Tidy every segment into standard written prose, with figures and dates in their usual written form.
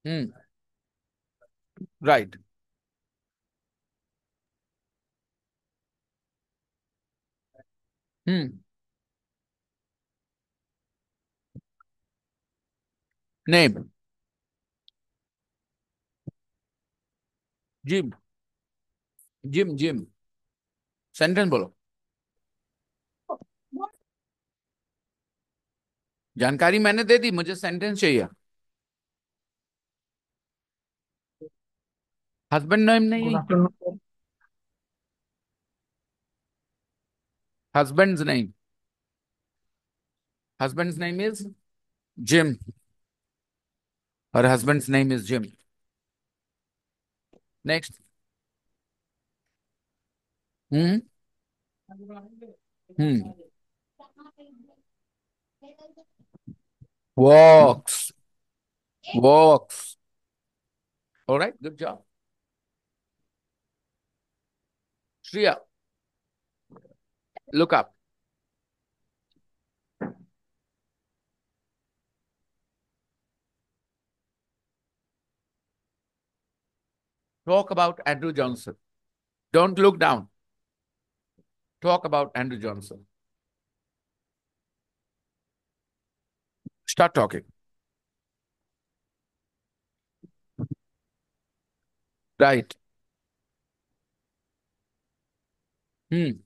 हम्म। Right. Hmm. Name. Jim. Jim Jim. Sentence बोलो। जानकारी मैंने दे दी, मुझे सेंटेंस चाहिए। हस्बैंड नेम गुड नहीं। Afternoon sir. Husband's name. Husband's name is Jim, और husband's name is Jim. Next. Hmm. Hmm. Walks. Walks. Alright, good job. Shreya, look up. Talk about Andrew Johnson. Don't look down. Talk about Andrew Johnson. Start talking. Right. Hmm.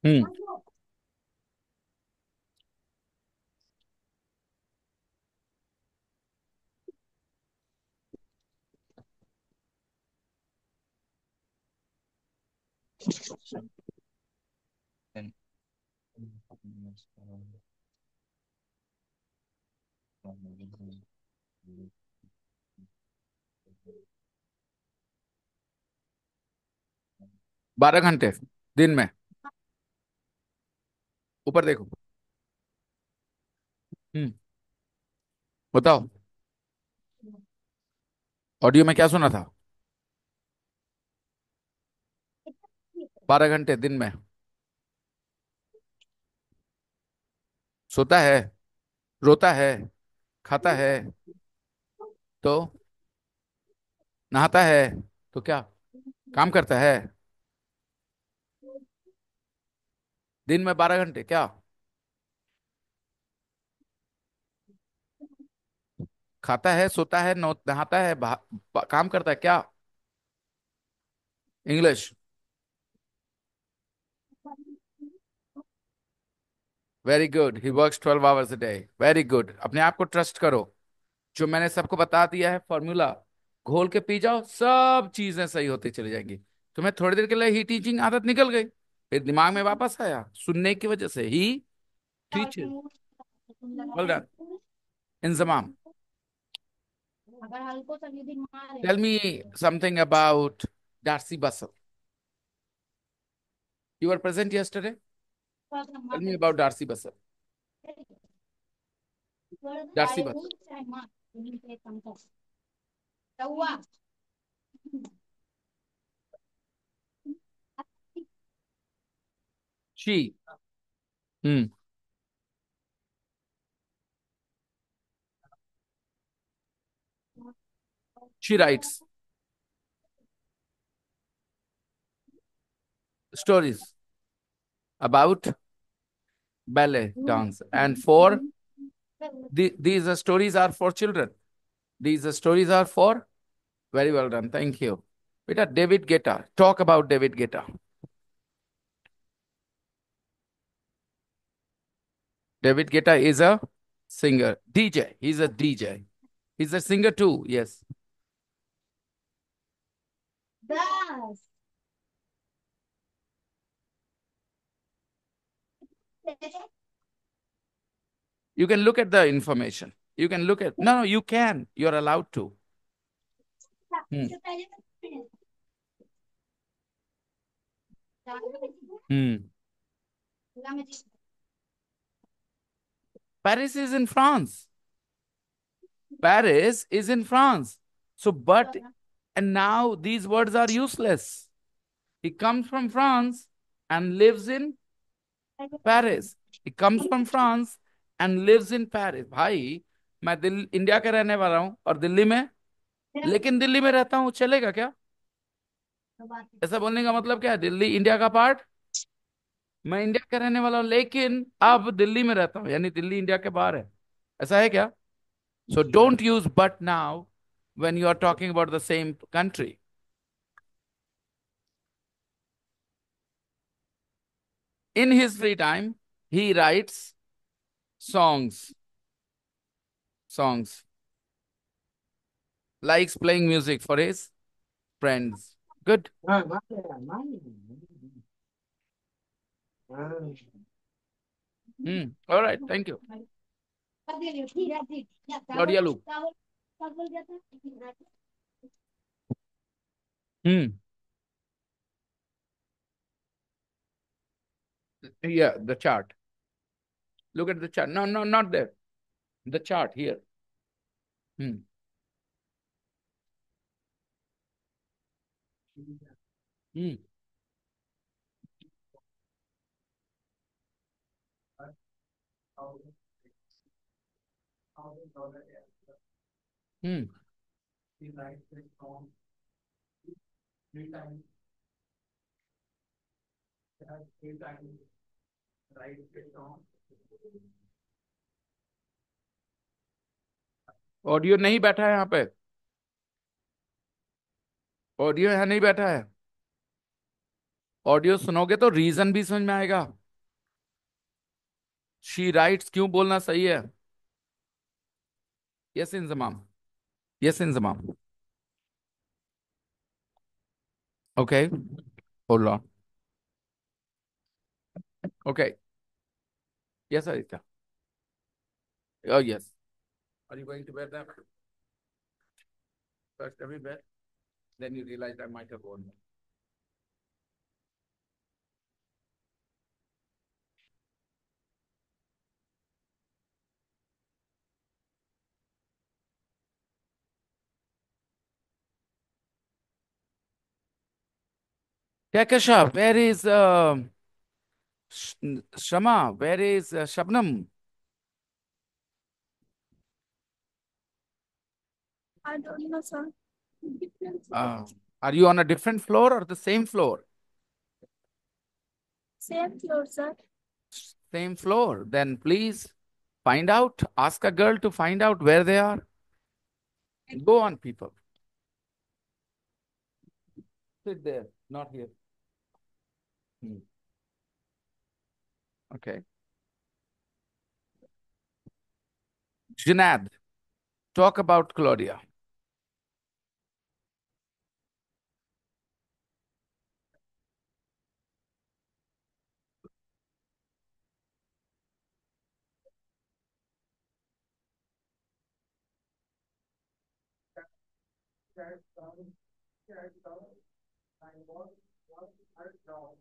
Hmm. बारह घंटे दिन में। ऊपर देखो। हम्म। बताओ। Audio में क्या सुना था? 12 घंटे दिन में। सोता है, रोता है, खाता है, तो नहाता है, तो क्या काम करता है? दिन में 12 घंटे क्या? खाता है, सोता है, नहाता है, काम करता है क्या? English. Very good, he works 12 hours a day. Very good, अपने आप को ट्रस्ट करो। जो मैंने सबको बता दिया है फॉर्मूला, घोल के पी जाओ, सब चीजें सही होती चली जाएंगी। तुम्हें थोड़ी देर के लिए ही टीचिंग आदत निकल गई, फिर दिमाग में वापस आया सुनने की वजह से ही। Teacher. Well done. Inzamam. Tell me something about Darcy Bussell. You were present yesterday. Tell me about Darcy Bussell. Darcy Bussell. She. Hmm. She writes stories about ballet dance, and for these stories are for children. These stories are for. Very well done, thank you. Beta, David Guetta, talk about David Guetta. David Guetta is a singer, DJ. He's a DJ. He's a singer too, yes. You can look at the information. You can look at. No, no, you can. You're allowed to. Hmm. Hmm. Paris is in France. Paris is in France. So, but, and now these words are useless. He comes from France and lives in Paris. He comes from France and lives in Paris. भाई मैं Delhi India का रहने वाला हूँ और दिल्ली में, लेकिन दिल्ली में रहता हूँ, चलेगा क्या? ऐसा बोलने का मतलब क्या है? दिल्ली इंडिया का पार्ट, मैं इंडिया का रहने वाला हूँ, लेकिन अब दिल्ली में रहता हूँ, यानी दिल्ली इंडिया के बाहर है। ऐसा है क्या? So don't use but now when you are talking about the same country. In his free time, he writes songs, songs, likes playing music for his friends. Good. All right. Thank you. Claudia Luke. Hmm. Yeah, the chart. Look at the chart. No, no, not there. The chart here. Hmm. Hmm. Hmm. Audio नहीं बैठा है यहाँ पे। Audio यहाँ नहीं बैठा है। Audio सुनोगे तो रीजन भी समझ में आएगा। शी राइट्स क्यों बोलना सही है। Yes Inzamam. Yes Inzamam. Okay, hold on. Okay, yes Aditya. Oh yes. Are you going to bed then? First every bed, then you realize I might have gone. Kekasha, where is Shama? Where is Shabnam? I don't know, sir. Different floor. Uh, are you on a different floor or the same floor? Same floor, sir. Same floor. Then please find out. Ask a girl to find out where they are. Go on, people. Sit there, not here. Hmm. Okay. Junaid, talk about Claudia.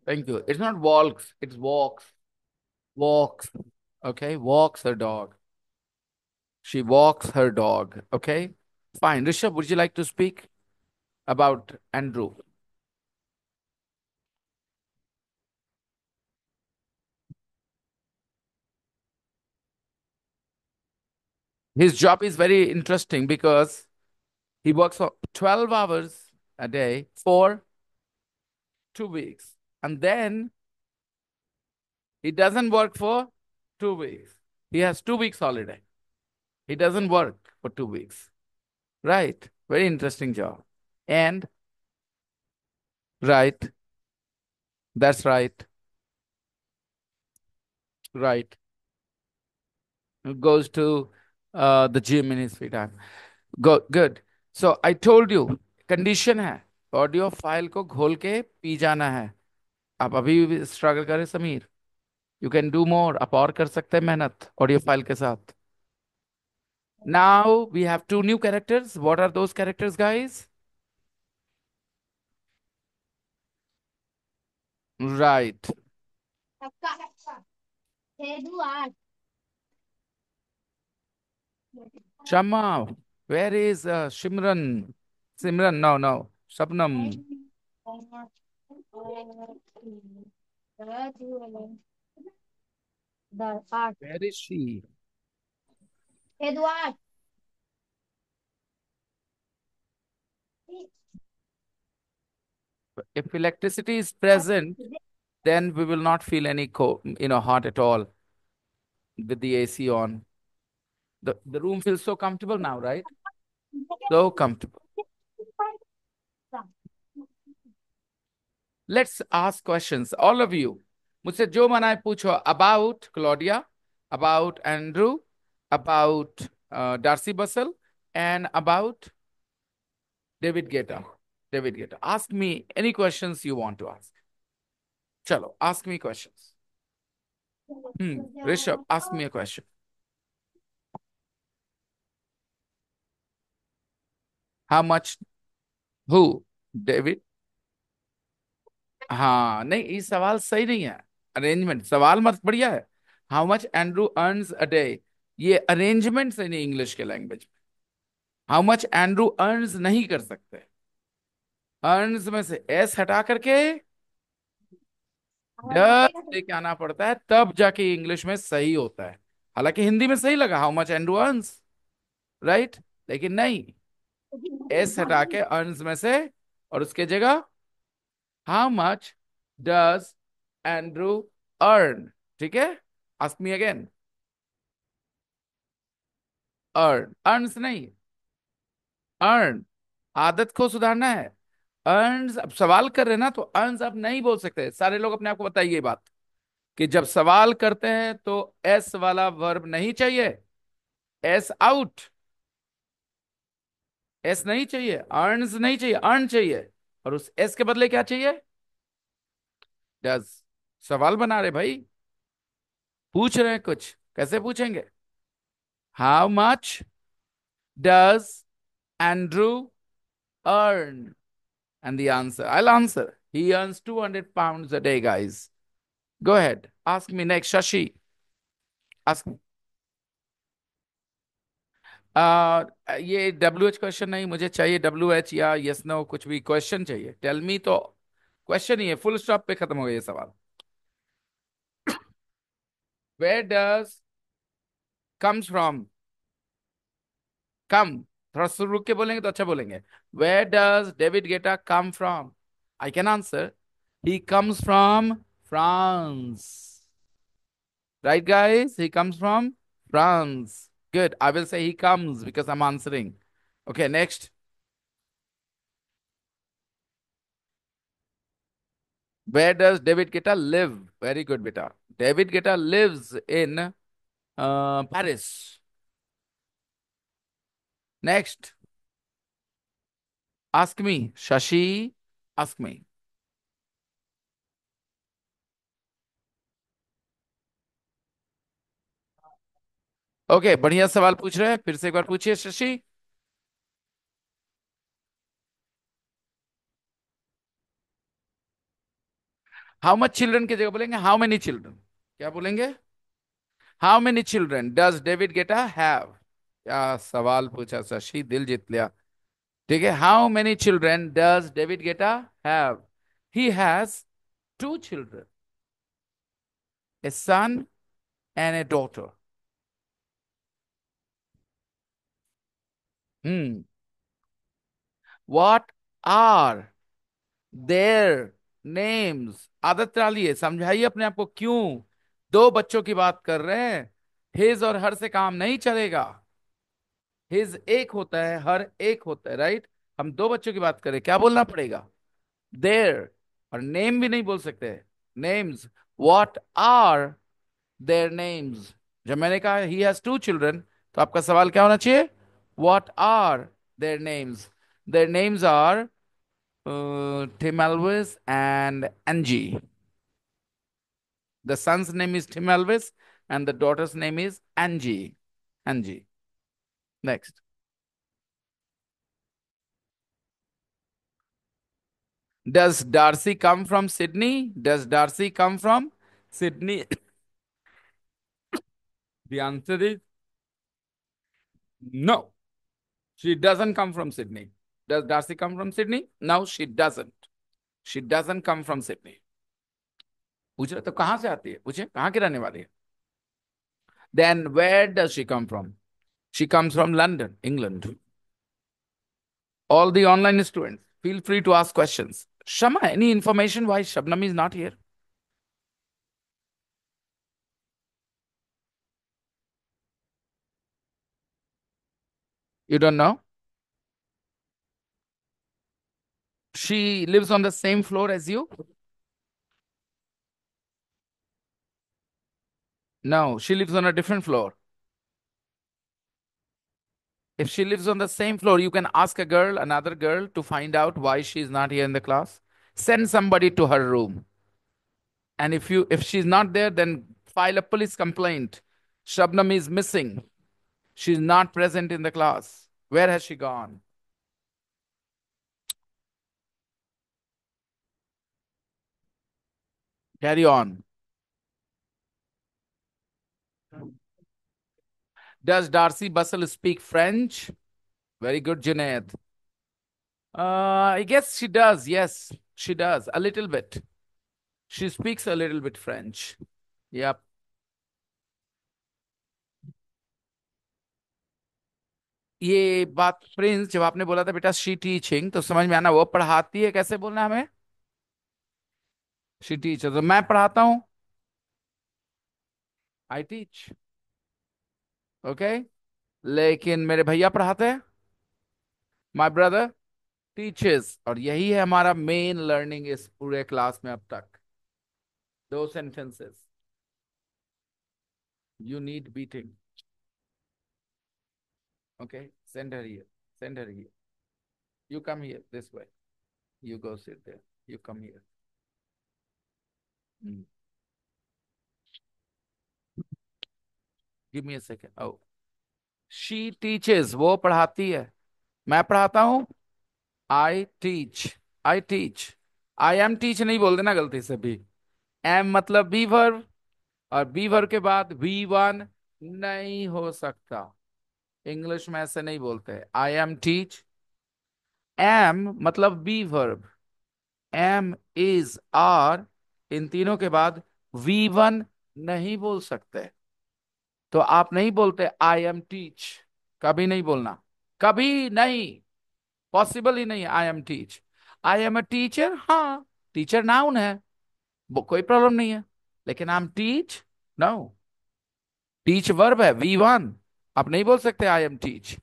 Thank you. It's not walks, it's walks. Walks. Okay, walks her dog. She walks her dog. Okay, fine. Rishabh, would you like to speak about Andrew? His job is very interesting because he works for 12 hours a day for 2 weeks. And then he doesn't work for 2 weeks. He has 2 weeks holiday. He doesn't work for 2 weeks. Right. Very interesting job. And right. That's right. Right. Goes to the gym in his free time. Good. So I told you, condition है, audio file को घोल के पी जाना है। आप अभी भी स्ट्रगल करें Sameer, you can do more. आप और कर सकते हैं मेहनत ऑडियो फाइल के साथ। Now we have two new characters. What are those characters guys? Right. Shama, where is Shimran? Simran, no no, Shabnam. The art. Where is she? Edward. If electricity is present, then we will not feel any hot at all with the AC on. The room feels so comfortable now, right? So comfortable. Let's ask questions. All of you. मुझसे जो मना है पूछो. About Claudia, about Andrew, about Darcy Bussell, and about David Guetta. David Guetta. Ask me any questions you want to ask. Chalo, ask me questions. Rishabh, ask me a question. How much? Who? David? हाँ नहीं, ये सवाल सही नहीं है. Arrangement सवाल मत बढ़िया है. How much Andrew earns a day. ये अरेंजमेंट से नहीं, इंग्लिश के लैंग्वेज में. हाउ मच एंड्रू अर्न्स नहीं कर सकते. अर्न्स में से एस हटा करके डस लेके आना पड़ता है, तब जाके इंग्लिश में सही होता है. हालांकि हिंदी में सही लगा, how much Andrew earns, right. लेकिन नहीं, एस हटा के अर्न्स में से और उसके जगह how much does Andrew earn. ठीक है. Ask me again. Earn, earns नहीं, अर्न. आदत को सुधारना है. अर्न्स, अब सवाल कर रहे हैं ना, तो अर्न्स अब नहीं बोल सकते. सारे लोग अपने आप को बताइए ये बात, कि जब सवाल करते हैं तो एस वाला वर्ब नहीं चाहिए. S out. एस नहीं चाहिए, अर्न्स नहीं चाहिए, अर्न चाहिए. और उस एस के बदले क्या चाहिए? डज. सवाल बना रहे भाई, पूछ रहे हैं कुछ. कैसे पूछेंगे? How much does Andrew earn? And the answer, I'll answer. He earns 200 pounds a day, guys. Go ahead. Ask me next, Shashi. Ask me. ये WH क्वेश्चन नहीं, मुझे चाहिए WH या यस नो, कुछ भी क्वेश्चन चाहिए. टेल मी तो question ही है, फुल स्टॉप पे खत्म हो गया ये सवाल. Where does comes from? Come. थोड़ा सुर रुक के बोलेंगे तो अच्छा बोलेंगे. Where does David Guetta come from? I can answer. He comes from France. Right, guys? He comes from France. Good. I will say he comes because I'm answering. Okay, next. Where does David Guetta live? Very good, beta. David Guetta lives in Paris. Next. Ask me. Shashi, ask me. Okay, बढ़िया सवाल पूछ रहे हैं. फिर से एक बार पूछिए Shashi. How much children की जगह बोलेंगे हाउ मेनी चिल्ड्रन. क्या बोलेंगे? How many children does David Guetta have. क्या सवाल पूछा शशि, दिल जीत लिया. ठीक है. How many children does David Guetta have? He has two children, a son and a daughter. Hmm. What are their names? आदत डालिए, समझाइए अपने आप को, क्यों दो बच्चों की बात कर रहे हैं. हिज और हर से काम नहीं चलेगा. हिज एक होता है, हर एक होता है, राइट. हम दो बच्चों की बात करें, क्या बोलना पड़ेगा? देयर. और नेम भी नहीं बोल सकते. Names. What are their names. जब मैंने कहा ही हैज टू चिल्ड्रन, तो आपका सवाल क्या होना चाहिए? What are their names. Their names are Tim Alves and Angie. The son's name is Tim Alves and the daughter's name is Angie. Angie. Next. Does Darcy come from Sydney? Does Darcy come from Sydney? The answer is no. She doesn't come from Sydney. Does Darcy come from Sydney? No, she doesn't. She doesn't come from Sydney. पूछ रहे तो कहां से आती है, पूछे कहां की रहने वाली है. Then where does she come from? She comes from London, England. All the online students, feel free to ask questions. Shama, any information why Shabnam is not here? You don't know? She lives on the same floor as you? No, she lives on a different floor. If she lives on the same floor, you can ask a girl, another girl, to find out why she is not here in the class. Send somebody to her room. And if she's not there, then file a police complaint. Shabnam is missing. She's not present in the class. Where has she gone? Carry on. Does Darcy Bustle speak French? Very good, Junaid. I guess she does. Yes, she does. A little bit. She speaks a little bit French. Yep. ये बात Prince, जब आपने बोला था बेटा she teaching, तो समझ में आना वो पढ़ाती है, कैसे बोलना है हमें? शी टीचर, तो मैं पढ़ाता हूँ। I teach. ओके। लेकिन मेरे भैया पढ़ाते हैं। My brother teachers. और यही है हमारा मेन लर्निंग इस पूरे क्लास में अब तक। दो sentences. You need beating. Okay, send her here, send her here. You come here this way, you go sit there, you come here. Give me a second. Oh, she teaches, वो पढ़ाती है। मैं पढ़ाता हूँ। I teach. I teach. I am teach नहीं बोल देना गलती से भी। एम मतलब बी वर्ब, और बी वर्ब के बाद वी वन नहीं हो सकता। इंग्लिश में ऐसे नहीं बोलते। I am teach. एम मतलब be verb. Am, is, are, इन तीनों के बाद वी वन नहीं बोल सकते। तो आप नहीं बोलते आई एम टीच। कभी नहीं बोलना। कभी नहीं। पॉसिबल ही नहीं। I am teach. I am a teacher, हाँ। टीचर नाउन है, वो कोई प्रॉब्लम नहीं है। लेकिन I am teach, no. Teach verb है, वी वन। आप नहीं बोल सकते I am teach.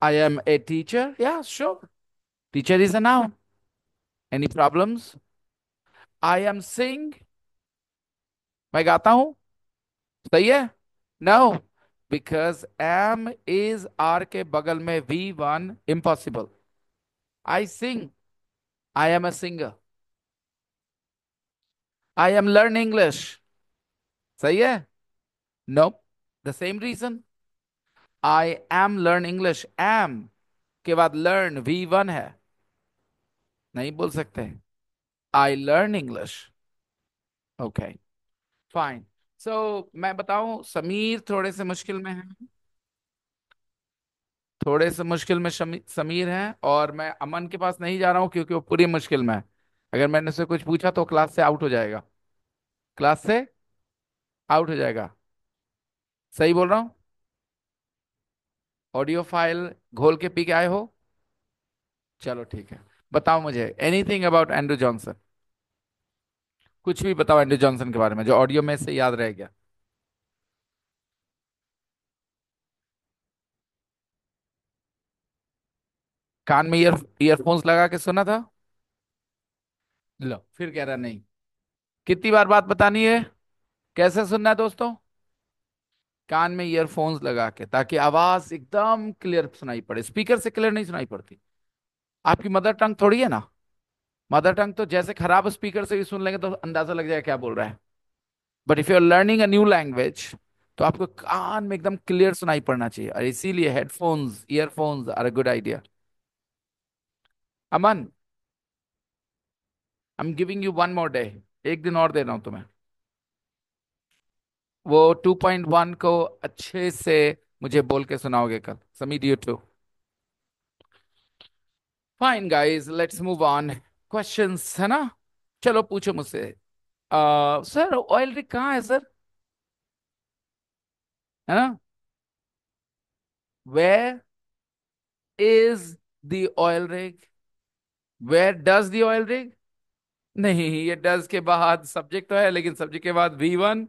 I am a teacher, या sure. Teacher is a noun. Any problems? I am sing, मैं गाता हूं। सही है। No, because am is are के बगल में V one, impossible. I Singh, I am a singer. I am learn English. सही है। No, the same reason. I am learn English, am के बाद लर्न वी वन है, नहीं बोल सकते। I learn English. Okay, fine. So मैं बताऊं, समीर थोड़े से मुश्किल में है। थोड़े से मुश्किल में समीर है, और मैं अमन के पास नहीं जा रहा हूं क्योंकि वो पूरी मुश्किल में है। अगर मैंने उससे कुछ पूछा तो क्लास से आउट हो जाएगा। क्लास से आउट हो जाएगा। सही बोल रहा हूँ? ऑडियो फाइल घोल के पी के आए हो? चलो ठीक है। बताओ मुझे एनीथिंग अबाउट एंड्रू जॉनसन। कुछ भी बताओ एंड्रू जॉनसन के बारे में जो ऑडियो में से याद रह गया। कान में ईयरफोन्स लगा के सुना था? लो, फिर कह रहा नहीं। कितनी बार बात बतानी है? कैसे सुनना है दोस्तों? कान में ईयरफोन्स लगा के, ताकि आवाज एकदम क्लियर सुनाई पड़े। स्पीकर से क्लियर नहीं सुनाई पड़ती। आपकी मदर टंग थोड़ी है ना। मदर टंग तो जैसे खराब स्पीकर से भी सुन लेंगे तो अंदाजा लग जाएगा क्या बोल रहा है। But if you are learning a new language, तो आपको कान में एकदम क्लियर सुनाई पड़ना चाहिए, और इसीलिए headphones, earphones are a good idea. Aman, I am giving you one more day. एक दिन और दे रहा हूं तुम्हें। वो 2.1 को अच्छे से मुझे बोल के सुनाओगे कल। Sameer, you too. Fine guys, let's move on. Questions है ना? चलो पूछो मुझसे। सर, ऑयल रिग कहाँ है सर? है ना? Where is the oil rig? Where does the oil rig? नहीं, ये डज के बाद सब्जेक्ट तो है, लेकिन सब्जेक्ट के बाद V1,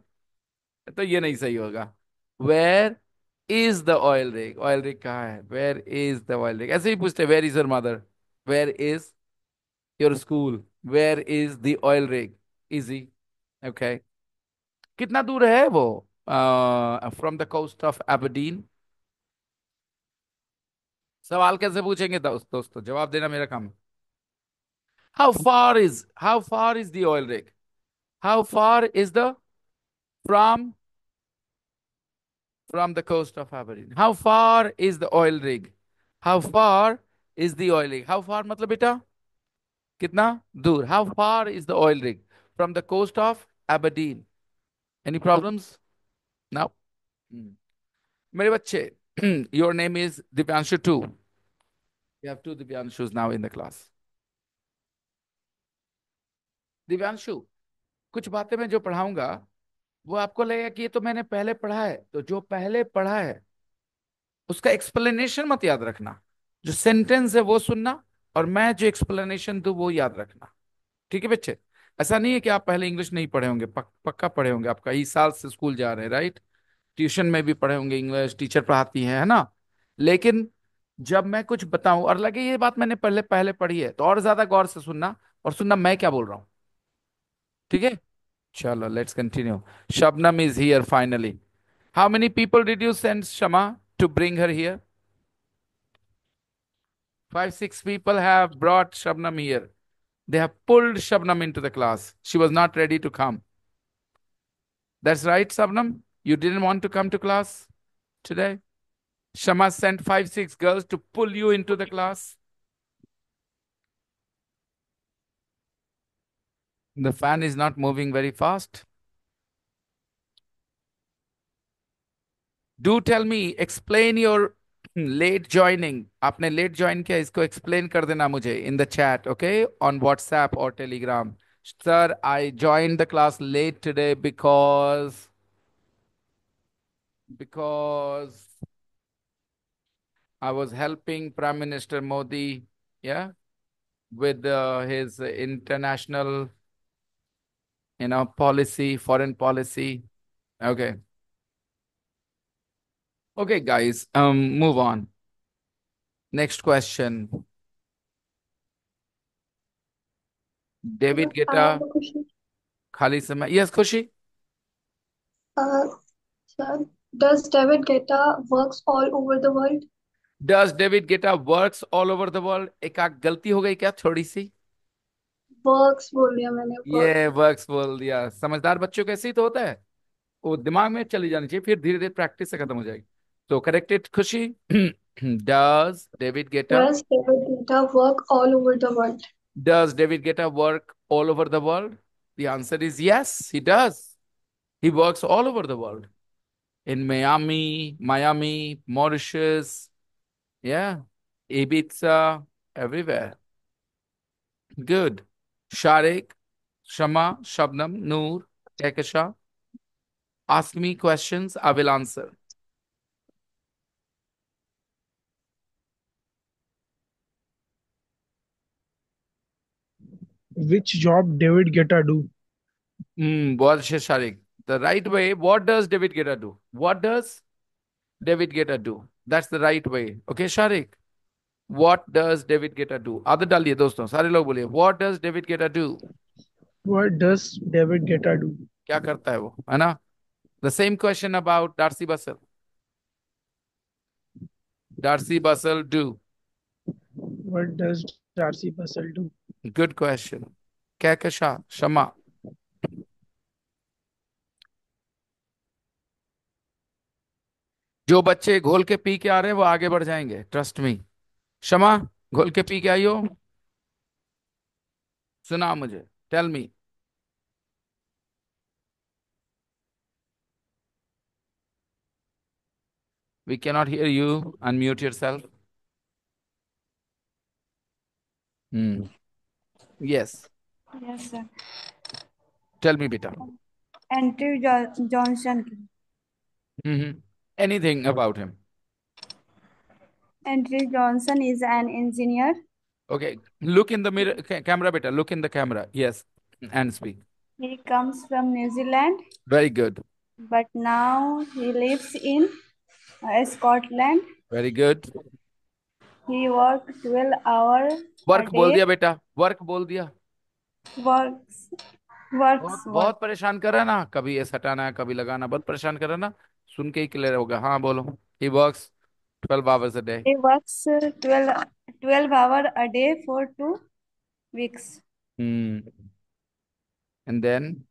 तो ये नहीं सही होगा। Where is the oil rig? Oil rig कहाँ है? Where is the oil rig? ऐसे ही पूछते, where is your mother, where is your school, where is the oil rig. Easy. Okay. कितना दूर है वो from the coast of Aberdeen? सवाल कैसे पूछेंगे दोस्तों, जवाब देना मेरा काम है। How far is the oil rig? How far is the from from the coast of Aberdeen? How far is the oil rig? How far is the oil rig? How far मतलब बेटा कितना दूर? How far is the oil rig from the coast of Aberdeen? Any problems? No. Hmm. मेरे बच्चे, your name is Divyanshu too. We have two Divyanshus now in the class. Divyanshu, कुछ बातें मैं जो पढ़ाऊंगा वो आपको लगेगा कि ये तो मैंने पहले पढ़ा है, तो जो पहले पढ़ा है उसका एक्सप्लेनेशन मत याद रखना। जो सेंटेंस है वो सुनना, और मैं जो एक्सप्लेनेशन दूं वो याद रखना। ठीक है बच्चे? ऐसा नहीं है कि आप पहले इंग्लिश नहीं पढ़े होंगे, पक्का पढ़े होंगे। आप कई साल से स्कूल जा रहे हैं, राइट? ट्यूशन में भी पढ़े होंगे, इंग्लिश टीचर पढ़ाती है ना? लेकिन जब मैं कुछ बताऊं और लगे ये बात मैंने पहले पहले पढ़ी है, तो और ज्यादा गौर से सुनना, और सुनना मैं क्या बोल रहा हूँ। ठीक है? चलो, let's continue. Shabnam is here finally. How many people did you send Shama to bring her here? 5, 6 people have brought Shabnam here. They have pulled Shabnam into the class. She was not ready to come. That's right, Shabnam. You didn't want to come to class today. Shama sent 5, 6 girls to pull you into the class. The fan is not moving very fast. Do tell me, explain your late joining. आपने late join किया, इसको explain कर देना मुझे in the chat, okay? On WhatsApp or Telegram. Sir, I joined the class late today because I was helping Prime Minister Modi, yeah, with his international, policy, foreign policy. Okay, okay, guys, move on. Next question. David I have Guetta, a question. खाली समय. Yes, खुशी. Uh, Sir, does David Guetta works all over the world? Does David Guetta works all over the world? एक आध गलती हो गई क्या थोड़ी सी? Works बोल दिया मैंने work. ये वर्क्स बोल दिया। समझदार बच्चों को ऐसे ही तो होता है, वो दिमाग में चली जानी चाहिए, फिर धीरे धीरे प्रैक्टिस से खत्म हो जाएगी। तो corrected Khushi. Does David Guetta Does David Guetta work all over the world? Does David Guetta work all over the world? The answer is yes, he does. He works all over the world. In Miami, Mauritius, yeah, Ibiza, everywhere. Good. Sharik, Shama, Shabnam, Noor, Kehkasha, ask me questions, I will answer. Which job David Guetta do? बहुत अच्छे Shariq. The right way. What does David Guetta do? What does David Guetta do? That's the right way. Okay, Sharik. What does David Guetta do? आदत डालिए दोस्तों, सारे लोग बोलिए. What does David Guetta do? What does David Guetta do? क्या करता है वो, है ना? The same question about Darcy Bussell. Darcy Bussell do. What does Darcy Bussell do? Good question. Kehkasha, Shama. जो बच्चे घोल के पी के आ रहे हैं वो आगे बढ़ जाएंगे, ट्रस्ट मी. शमा, घोल के पी के आइयो. सुना मुझे. Tell me. We cannot hear you. Unmute yourself. Hmm. Yes. Yes, sir. Tell me, beta. Andrew Johnson. Hmm. Anything about him. Andrew Johnson is an engineer. Okay, look in the mirror, camera, beta. Look in the camera. Yes, and speak. He comes from New Zealand, Very good. but now he lives in Scotland. Very good. He works 12 hours a work बोल day. दिया बेटा, work बोल दिया। Works, works, बहुत work. बहुत परेशान कर रहा है ना, कभी ये हटाना है कभी लगाना, बहुत परेशान कर रहा है ना। सुन के ही क्लियर होगा। हाँ बोलो। He works 12 hours a day. He works 12 hours a day for 2 weeks. Hmm. And then,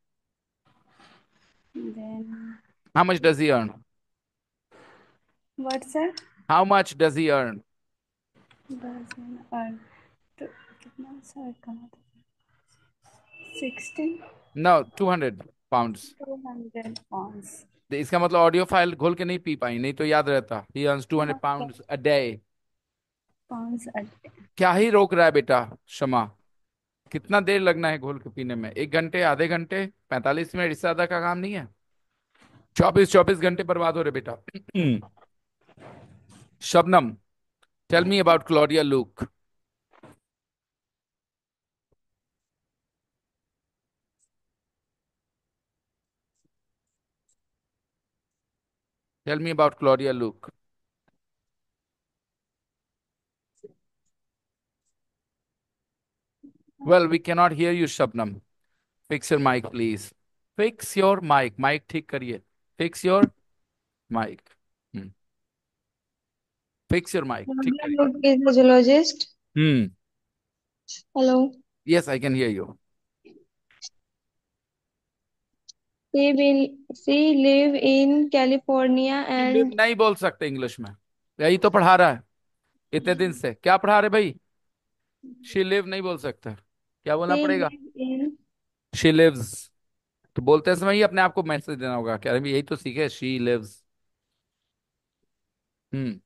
Then, how much does he earn? what, sir? How much does he earn? Doesn't earn. कितना sir का 16 No, 200 pounds. 200 pounds. तो इसका मतलब audio file घोल के नहीं P पाई, नहीं तो याद रहता। He earns 200 Okay. pounds a day. Pounds a day. क्या ही रोक रहा है बेटा शमा? कितना देर लगना है घोल के पीने में? 1 घंटे, आधे घंटे, 45 मिनट, इससे ज्यादा का काम नहीं है। 24 24 घंटे बर्बाद हो रहे बेटा। Shabnam, tell me about Gloria Luke. Tell me about Gloria Luke. Well, we cannot hear you, Shabnam. Fix your mic, please. Fix your mic. Mic ठीक करिए. Fix your mic. Hmm. Fix your mic. ठीक करिए. Look is a zoologist. Hmm. Hello. Yes, I can hear you. She live in California She live and नहीं बोल सकते English में। यही तो पढ़ा रहा है इतने दिन से। क्या पढ़ा रहे भाई? She live नहीं बोल सकता, क्या बोलना she पड़ेगा? live in She lives। तो बोलते समय ही अपने आप को मैसेज देना होगा, क्या अभी यही तो सीखे। She lives। Hmm.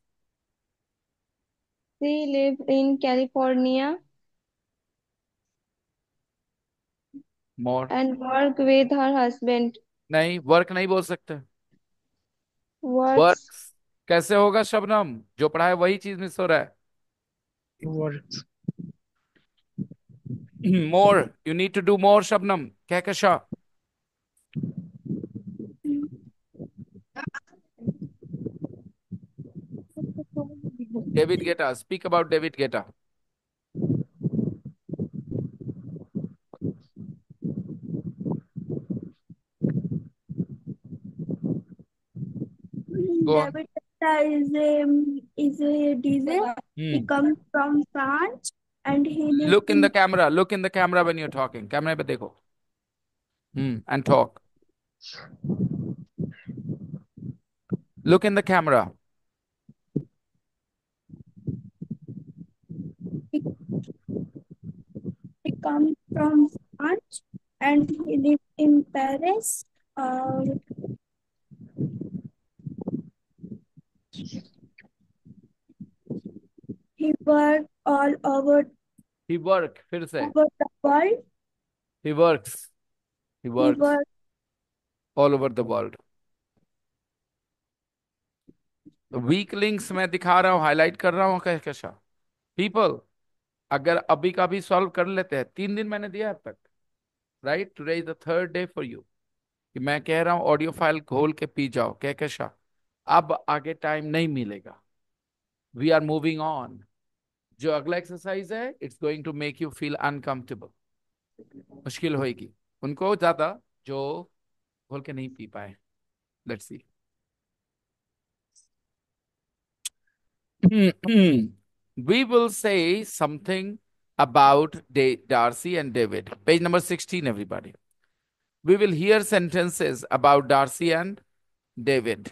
she live in California More। and work with her husband. नहीं, वर्क नहीं बोल सकते। वर्क Works कैसे होगा शबनम? जो पढ़ा है वही चीज मिस हो रहा है। works, more, you need to do more Shabnam. Kahkasha. David Guetta, speak about David Guetta. Go on. David Guetta is a DJ. He comes from France and he lives look in the in camera, look in the camera when you are talking. कैमरे पे देखो। And talk. Look in the camera. he, he comes from France and he lives in Paris. He works all he work, फिर से। over the world. He works. He He works works all over the world. Week links मैं दिखा रहा हूँ, highlight कर रहा हूँ Kahkasha. People, अगर अभी का भी सॉल्व कर लेते हैं, 3 दिन मैंने दिया अब तक। Right, today is the third day for you कि मैं कह रहा हूं ऑडियो फाइल घोल के पी जाओ कहकशा। अब आगे टाइम नहीं मिलेगा। We are moving on. जो अगला एक्सरसाइज है, it's going to make you feel uncomfortable. मुश्किल होएगी उनको ज्यादा जो घोल के नहीं पी पाए। Let's see. We will say something about Darcy and David. Page number 16, everybody. We will hear sentences about Darcy and David.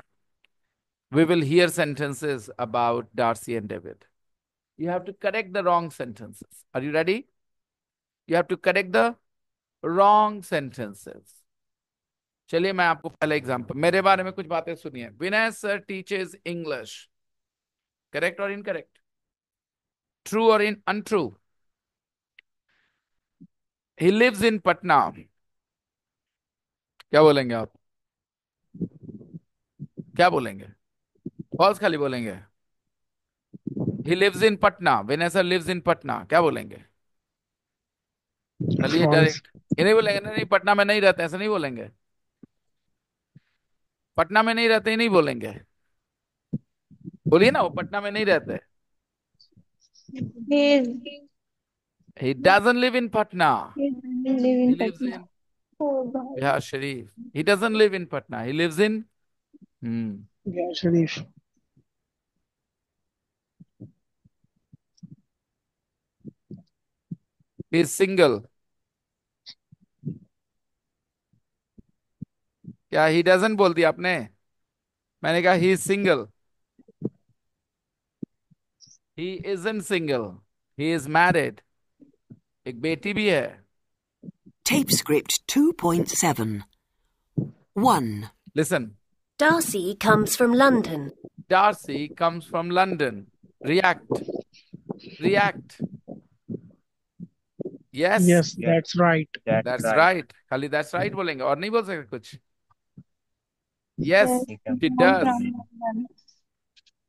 We will hear sentences about Darcy and David. You have to correct the wrong sentences. Are you ready? You have to correct the wrong sentences. चलिए मैं आपको पहले example, मेरे बारे में कुछ बातें सुनिए। Vinay sir teaches English. Correct और इनकरेक्ट? ट्रू और in untrue? He lives in Patna. क्या बोलेंगे आप? क्या बोलेंगे? फॉल्स खाली बोलेंगे? He lives in Patna, Vanessa lives in Patna, क्या बोलेंगे? चलिए False. डायरेक्ट, ये नहीं बोलेंगे, नहीं नहीं पटना में नहीं रहते, ऐसा नहीं बोलेंगे, पटना में नहीं रहते, ही नहीं बोलेंगे, बोलिए ना, वो पटना में नहीं रहते। He He doesn't live in Patna. he doesn't live He in lives Patna. in Oh God. Bihar Sharif. He doesn't live in Patna. He lives in Yeah, Sharif. He's single. क्या he doesn't बोल दिया आपने? मैंने कहा he is single. He isn't single. He is married. एक बेटी भी है. Tape script 2.7. 1. Listen. Darcy comes from London. Darcy comes from London. React. React. Yes. Yes, that's right. That's right. खाली that's right बोलेंगे और नहीं बोल सकते कुछ. Yes, she does.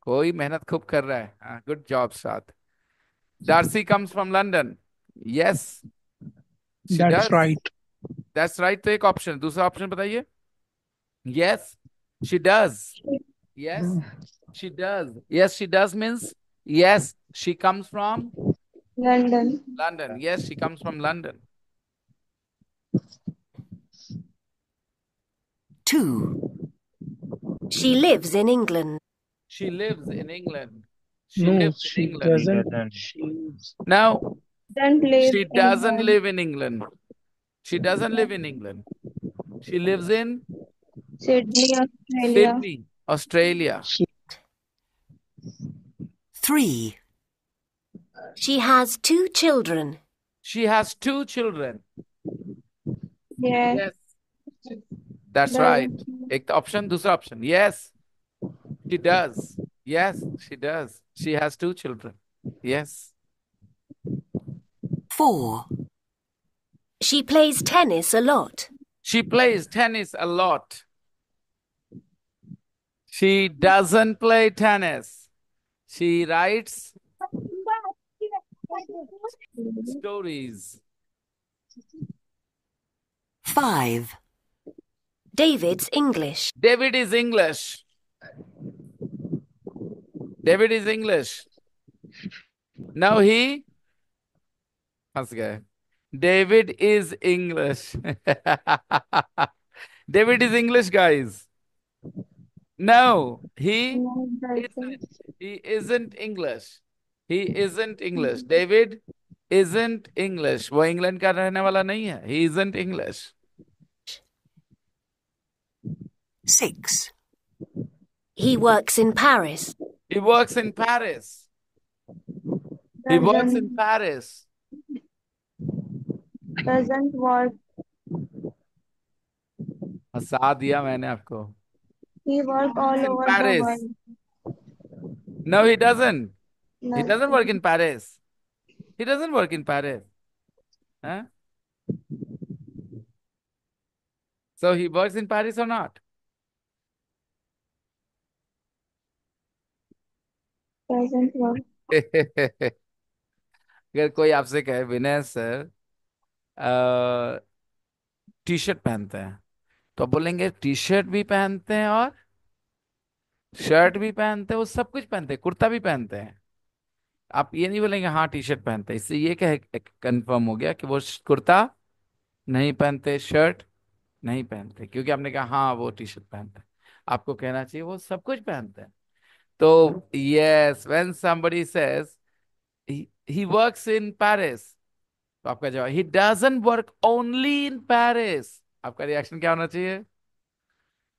कोई मेहनत खूब कर रहा है. हाँ, good job, Saad. Darcy comes from London. Yes, she That's does. right. That's right. तो एक ऑप्शन, दूसरा ऑप्शन बताइए. Yes, she does. Yes, she does. Yes, she does means yes, she comes from London. London. Yes, she comes from London. 2. She lives in England. She lives in England. She No, lives in she England. doesn't. Now, Don't live she in doesn't England. live in England. She doesn't live in England. She lives in Sydney, Australia. Sydney, Australia. 3. She has 2 children. She has 2 children. Yes. Yes, that's Does- right. एक option, दूसरा option. Yes, she does. Yes, she does. She has 2 children. Yes. 4. She plays tennis a lot. She plays tennis a lot. She doesn't play tennis. She writes stories. 5. David's English. David is English. David is English. Now he फंस गए. David is English. David is English, guys. No, No, doesn't. isn't. He isn't English. He isn't English. David isn't English. वो England का रहने वाला नहीं है. He isn't English. 6. He works in Paris. He works in Paris. He works in Paris. Doesn't work. हंसा दिया मैंने आपको. He work all In over Paris. the world. No, he doesn't. He No. doesn't work in Paris. He doesn't work in Paris. Huh? So he works in Paris or not? Doesn't work. अगर कोई आपसे कहे विनय sir T shirt पहनते हैं, तो आप बोलेंगे T shirt भी पहनते हैं और शर्ट भी पहनते हैं, वो सब कुछ पहनते हैं, कुर्ता भी पहनते हैं. आप ये नहीं बोलेंगे हाँ टी शर्ट पहनते हैं. इससे ये क्या कंफर्म हो गया कि वो कुर्ता नहीं पहनते, शर्ट नहीं पहनते, क्योंकि आपने कहा हाँ वो टी शर्ट पहनते हैं. आपको कहना चाहिए वो सब कुछ पहनते हैं. तो yes, when somebody says he works in Paris, तो आपका जवाब he doesn't work only in Paris. आपका रिएक्शन क्या होना चाहिए?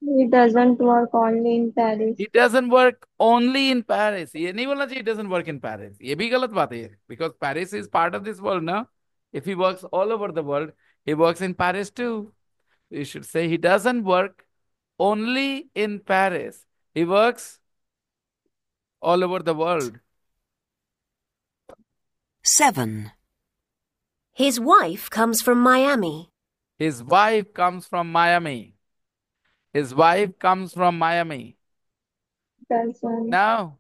He doesn't work only in Paris. He doesn't work only in Paris. ये नहीं बोलना चाहिए doesn't work in Paris. ये भी गलत बात है ये, because Paris is part of this world, ना? If he works all over the world, he works in Paris too. You should say he doesn't work only in Paris. He works all over the world. 7. His wife comes from Miami. His wife comes from Miami. His wife comes from Miami. Doesn't. No,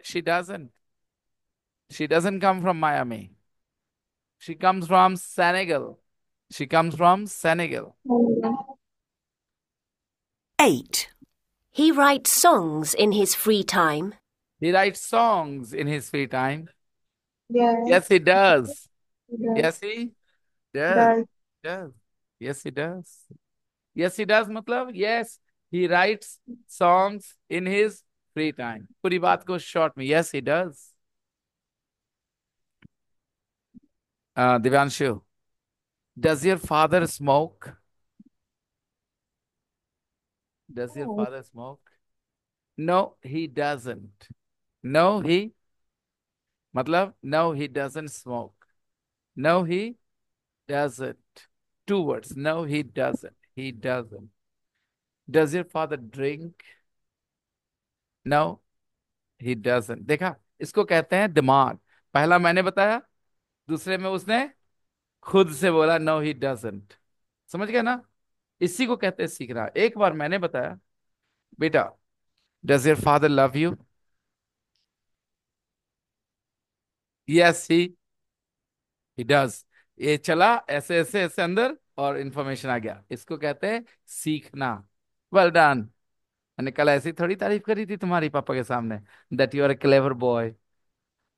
she doesn't. She doesn't come from Miami. She comes from Senegal. She comes from Senegal. 8. He writes songs in his free time. He writes songs in his free time. Yes. Yes, he does. Yes. Yes, he does. Does. Does. Yes, he does. Yes, he does मतलब yes, he writes songs in his free time. पूरी बात को short में yes, he does. Divyanshu, does your father smoke? Does your father smoke? No, he doesn't. No, he मतलब no, he doesn't smoke. No, he doesn't. Two words. No, he doesn't. He doesn't. Does your father drink? No, he doesn't. देखा, इसको कहते हैं दिमाग. पहला मैंने बताया, दूसरे में उसने खुद से बोला नो ही डजंट. समझ गया ना? इसी को कहते हैं सीखना. एक बार मैंने बताया, बेटा, does your father love you? Yes he does. ये चला ऐसे ऐसे ऐसे अंदर और इंफॉर्मेशन आ गया. इसको कहते हैं सीखना. Well done. मैंने कल ऐसी थोड़ी तारीफ करी थी तुम्हारी पापा के सामने, that you are a clever boy.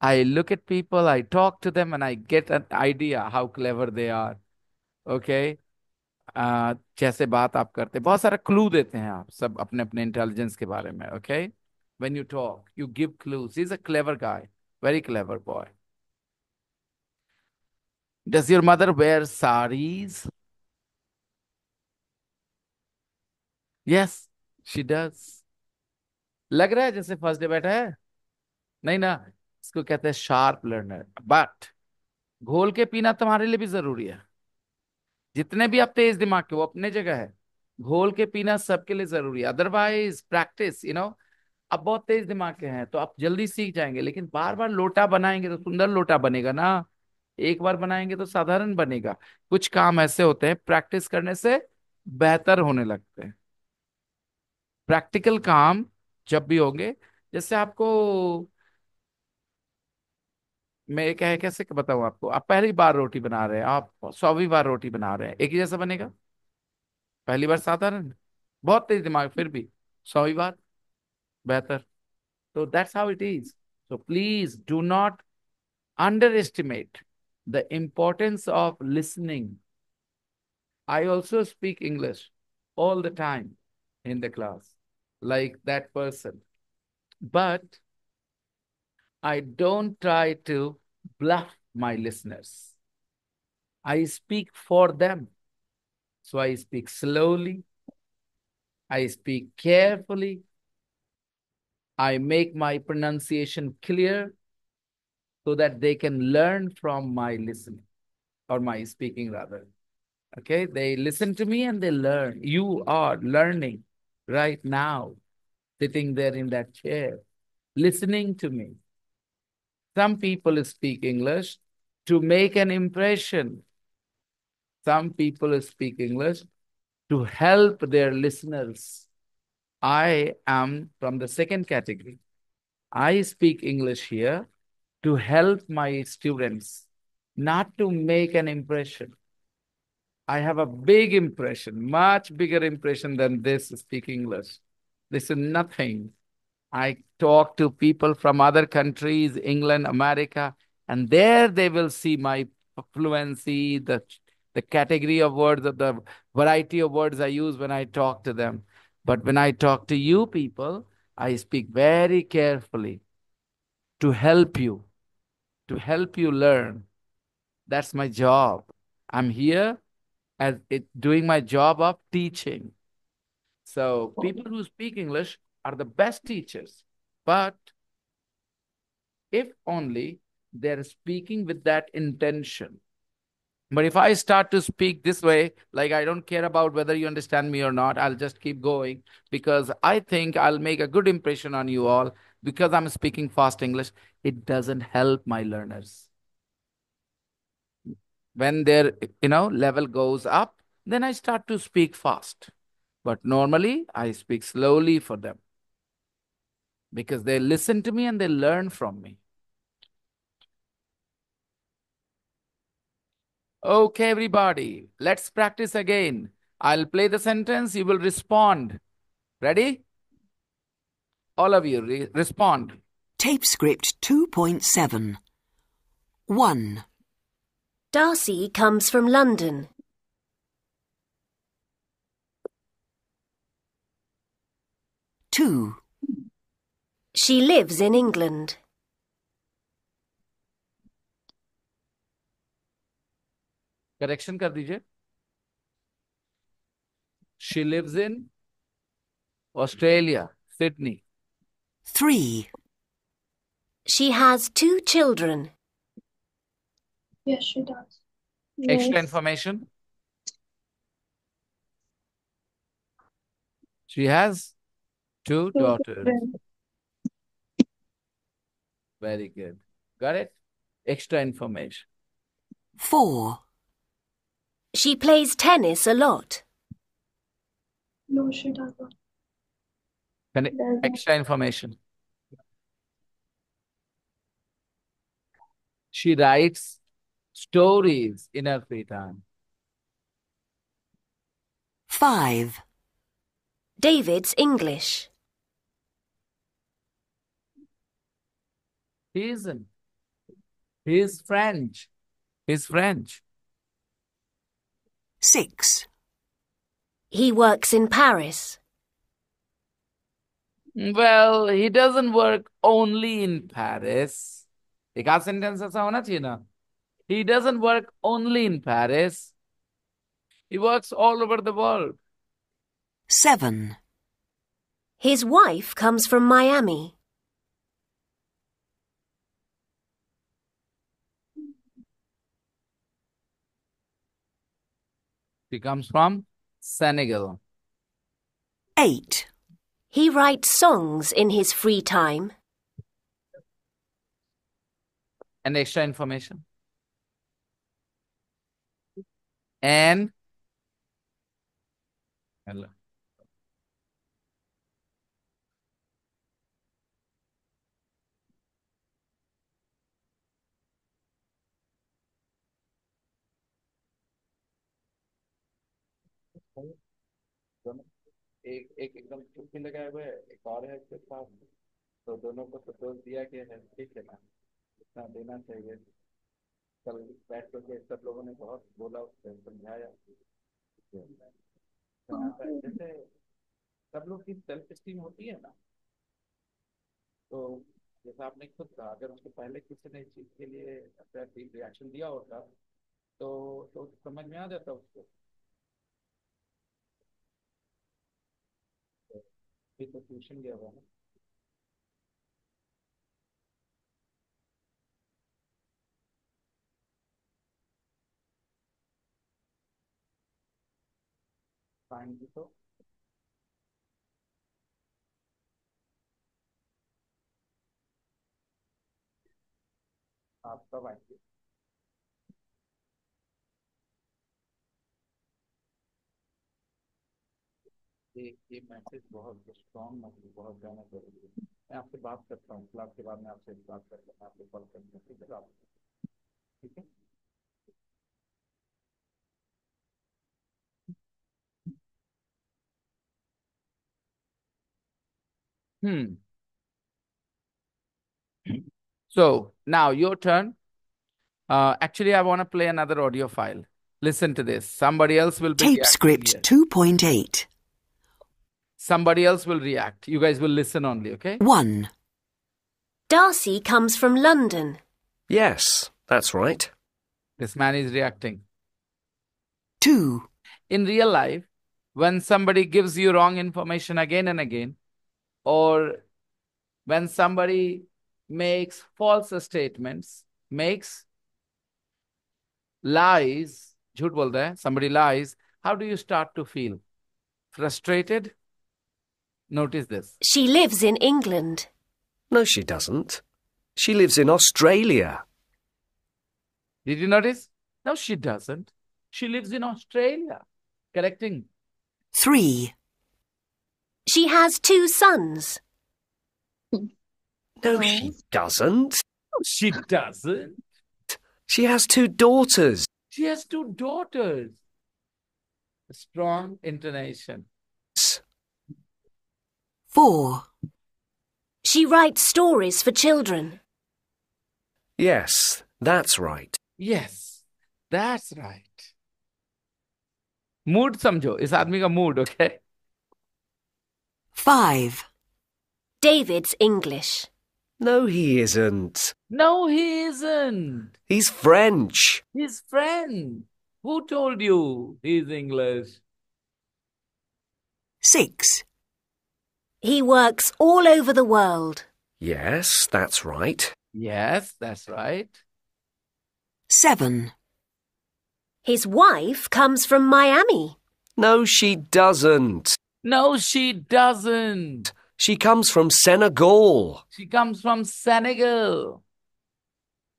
I look at people, I talk to them, and I get an idea how clever they are. Okay? जैसे बात आप करते, बहुत सारा क्लू देते हैं आप सब अपने अपने इंटेलिजेंस के बारे में. Okay? When you talk, you give clues. He's a clever guy, very clever boy. Does your mother wear saris? Yes, she does. लग रहा है जैसे फर्स्ट डे बैठा है? नहीं ना. इसको कहते हैं शार्प लर्नर. बट घोल के पीना तुम्हारे लिए भी जरूरी है. जितने भी आप तेज दिमाग के, वो अपने जगह है. घोल के पीना सबके लिए जरूरी है. अदरवाइज प्रैक्टिस, आप बहुत तेज दिमाग के हैं तो आप जल्दी सीख जाएंगे, लेकिन बार बार लोटा बनाएंगे तो सुंदर लोटा बनेगा ना. एक बार बनाएंगे तो साधारण बनेगा. कुछ काम ऐसे होते हैं प्रैक्टिस करने से बेहतर होने लगते हैं. प्रैक्टिकल काम जब भी होंगे, जैसे आपको मैं कैसे बताऊं आपको, आप पहली बार रोटी बना रहे हैं, आप 100वीं बार रोटी बना रहे हैं, एक ही जैसा बनेगा? पहली बार साधारण, बहुत तेज दिमाग फिर भी 100वीं बार बेहतर. तो that's how it is. So please do not underestimate the importance of listening. I also speak English all the time in the class, like that person. But I don't try to bluff my listeners. I speak for them. So I speak slowly. I speak carefully. I make my pronunciation clear so that they can learn from my listening or my speaking rather. Okay, they listen to me and they learn. You are learning right now, sitting there in that chair, listening to me. Some people speak English to make an impression. Some people speak English to help their listeners. I am from the second category. I speak English here to help my students, not to make an impression. I have a big impression, much bigger impression than this speaking English. This is nothing. I talk to people from other countries, England, America, and there they will see my fluency, the category of words, the variety of words I use when I talk to them. But when I talk to you people, I speak very carefully to help you, learn. That's my job. I'm here as doing my job of teaching. So people who speak English are the best teachers, but if only they're speaking with that intention. But if I start to speak this way, like I don't care about whether you understand me or not, I'll just keep going because I think I'll make a good impression on you all because I'm speaking fast English. It doesn't help my learners. When their level goes up, then I start to speak fast. But normally I speak slowly for them because they listen to me and they learn from me. Okay, everybody, let's practice again. I'll play the sentence, you will respond. Ready? All of you, respond. Tape script 2.7. 1, Darcy comes from London. 2, She lives in England. Correction कर दीजिए. She lives in Australia, Sydney. 3, She has 2 children. Yes, she does. Extra Yes. information. She has 2 Two daughters. children. Very good. Got it? Extra information. 4, She plays tennis a lot. No, she doesn't. Doesn't. Extra information. She writes stories in her free time. 5, David's English. He isn't. He is French. He's French. 6, He works in Paris. Well, he doesn't work only in Paris. एक आध sentence ऐसा होना चाहिए ना. He doesn't work only in Paris. He works all over the world. 7, His wife comes from Miami. He comes from Senegal. 8, He writes songs in his free time. And extra information. And hello. एक एक एकदम चुप्पी लगाए हुए है, एक और है इसके साथ. तो दोनों को तो दोष दिया गया है. ठीक है ना, इतना देना चाहिए. कल बैठ करके सब लोगों ने बहुत बोला, उससे समझाया. जैसे सब लोग की सेल्फ एस्टीम होती है ना, तो जैसा आपने खुद कहा, अगर उसको पहले किसी ने इस चीज के लिए अपना रिएक्शन दिया होता तो समझ में आ जाता उसको. तो ट्यूशन गया हुआ है. फाइन जी. तो आप कब आएंगे? ये मैसेज बहुत स्ट्रॉन्ग मैसेज, बहुत जाना जरूरी है. मैं आपसे बात करता हूँ क्लास के बाद. मैं आपसे बात करता हूँ, आपको कॉल करूँगा. ठीक है आप? ठीक है. Hmm. So now your turn. Actually, I want to play another audio file. Listen to this. Somebody else will be tape reacting script here. 2.8. Somebody else will react. You guys will listen only, okay? 1, Darcy comes from London. Yes, that's right. This man is reacting. 2, In real life, when somebody gives you wrong information again and again, or when somebody makes false statements, makes lies, झूठ बोलता है, somebody lies, how do you start to feel? Frustrated? Notice this. She lives in England. No, she doesn't. She lives in Australia. Did you notice? No, she doesn't. She lives in Australia. Correcting. 3, She has 2 sons. No, she doesn't. She doesn't. She has 2 daughters. She has two daughters. Strong intonation. 4, She writes stories for children. Yes, that's right. Yes, that's right. Mood समझो, इस आदमी का mood, okay? 5, David's English. No, he isn't. No, he isn't. He's French. His friend. Who told you he's English? 6, He works all over the world. Yes, that's right. Yes, that's right. 7, His wife comes from Miami. No, she doesn't. No, she doesn't. She comes from Senegal. She comes from Senegal.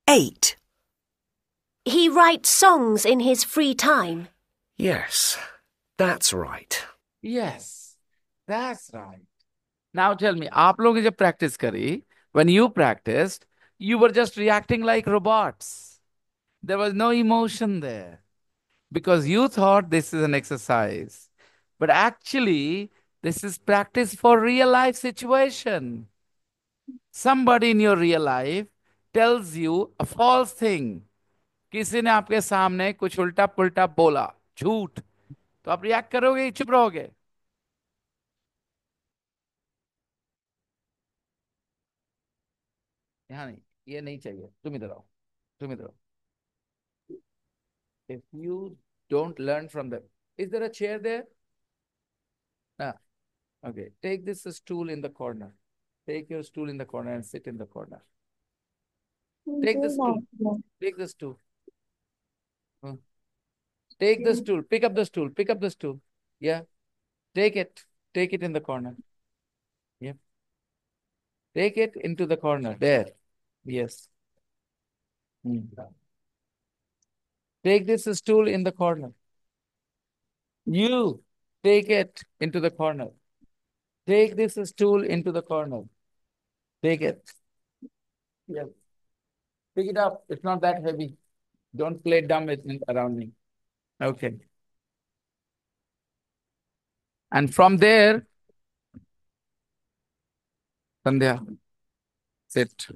8, He writes songs in his free time. Yes, that's right. Yes, that's right. Now tell me, आप लोगों ने जब practice करी, when you practiced, you were just reacting like robots. There was no emotion there because you thought this is an exercise. But actually, this is practice for real life situation. Somebody in your real life tells you a false thing. किसी ने आपके सामने कुछ उल्टा पुल्टा बोला, झूठ, तो आप रिएक्ट करोगे या चुप रहोगे? यहाँ नहीं, ये नहीं चाहिए, तुम इधर आओ, तुम इधर आओ. If you don't learn from them, is there a chair there? Ah, okay. Take this stool in the corner. Take your stool in the corner and sit in the corner. Take the stool. Take the stool. Take the stool. Pick up the stool. Pick up the stool. Yeah. Take it. Take it in the corner. Yeah. Take it into the corner. There. Yes. Take this stool in the corner. You take it into the corner. Take this stool into the corner. Take it. Yeah. Pick it up. It's not that heavy. Don't play dumb with it around me. Okay. And from there, Sandhya, sit.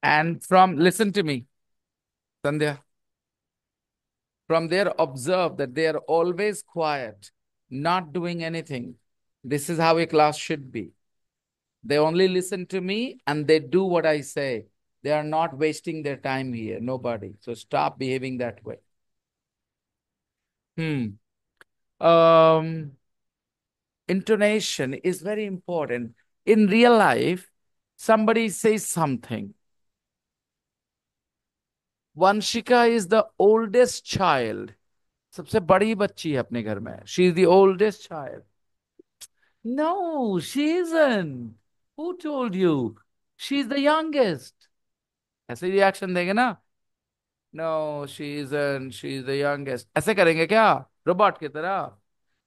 And listen to me, Sandhya. From there, observe that they are always quiet, not doing anything. This is how a class should be. They only listen to me and they do what I say. They are not wasting their time here, nobody. So stop behaving that way. Intonation is very important. In real life, somebody says something. Vanshika is the oldest child. सबसे बड़ी बच्ची है अपने घर में. She is the oldest child. No, she isn't. Who told you? She is the youngest. ऐसे reaction देंगे ना? No, she isn't. She is the youngest. ऐसे करेंगे क्या? रोबोट की तरह.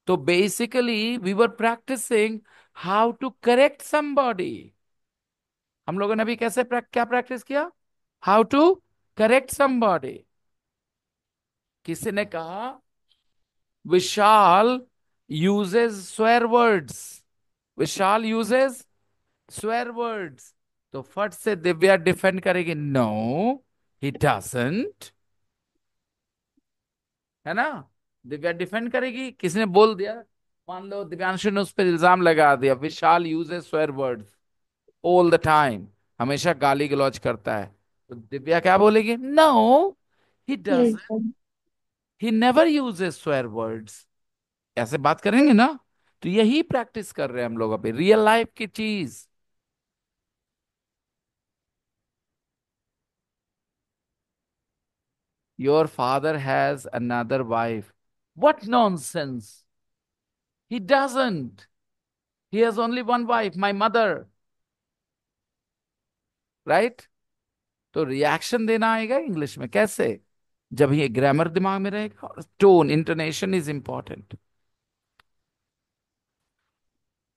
तो basically we were practicing how to correct somebody. हम लोगों ने अभी क्या प्रैक्टिस किया? How to correct somebody. किसी ने कहा विशाल uses swear words. विशाल uses swear words. तो फट से दिव्या डिफेंड करेगी, नो ही डजंट, है ना? दिव्या डिफेंड करेगी. किसने बोल दिया, मान लो दिव्यांशु ने उस पर इल्जाम लगा दिया, Vishal uses swear words all the time, हमेशा गाली गलौज करता है. तो दिव्या क्या बोलेगी, no he doesn't, he never uses swear words. ऐसे बात करेंगे ना? तो यही प्रैक्टिस कर रहे हैं हम लोग अभी, रियल लाइफ की चीज. Your father has another wife. What nonsense! He doesn't. He has only one wife, my mother. Right? तो रिएक्शन देना आएगा इंग्लिश में कैसे? जब ये ग्रामर दिमाग में रहेगा और tone, intonation is important.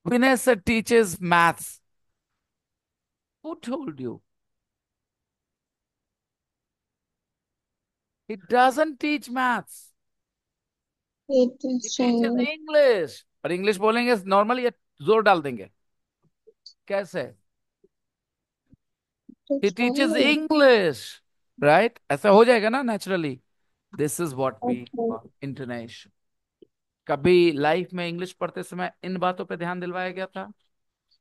Vinay sir teaches maths. Who told you? He doesn't teach maths. It He is teaches Chinese. English. और इंग्लिश बोलेंगे नॉर्मली ये जोर डाल देंगे कैसे? He It's teaches Chinese. English, right? ऐसा हो जाएगा ना naturally. This is what we Okay. call intonation. कभी लाइफ में इंग्लिश पढ़ते समय इन बातों पे ध्यान दिलवाया गया था?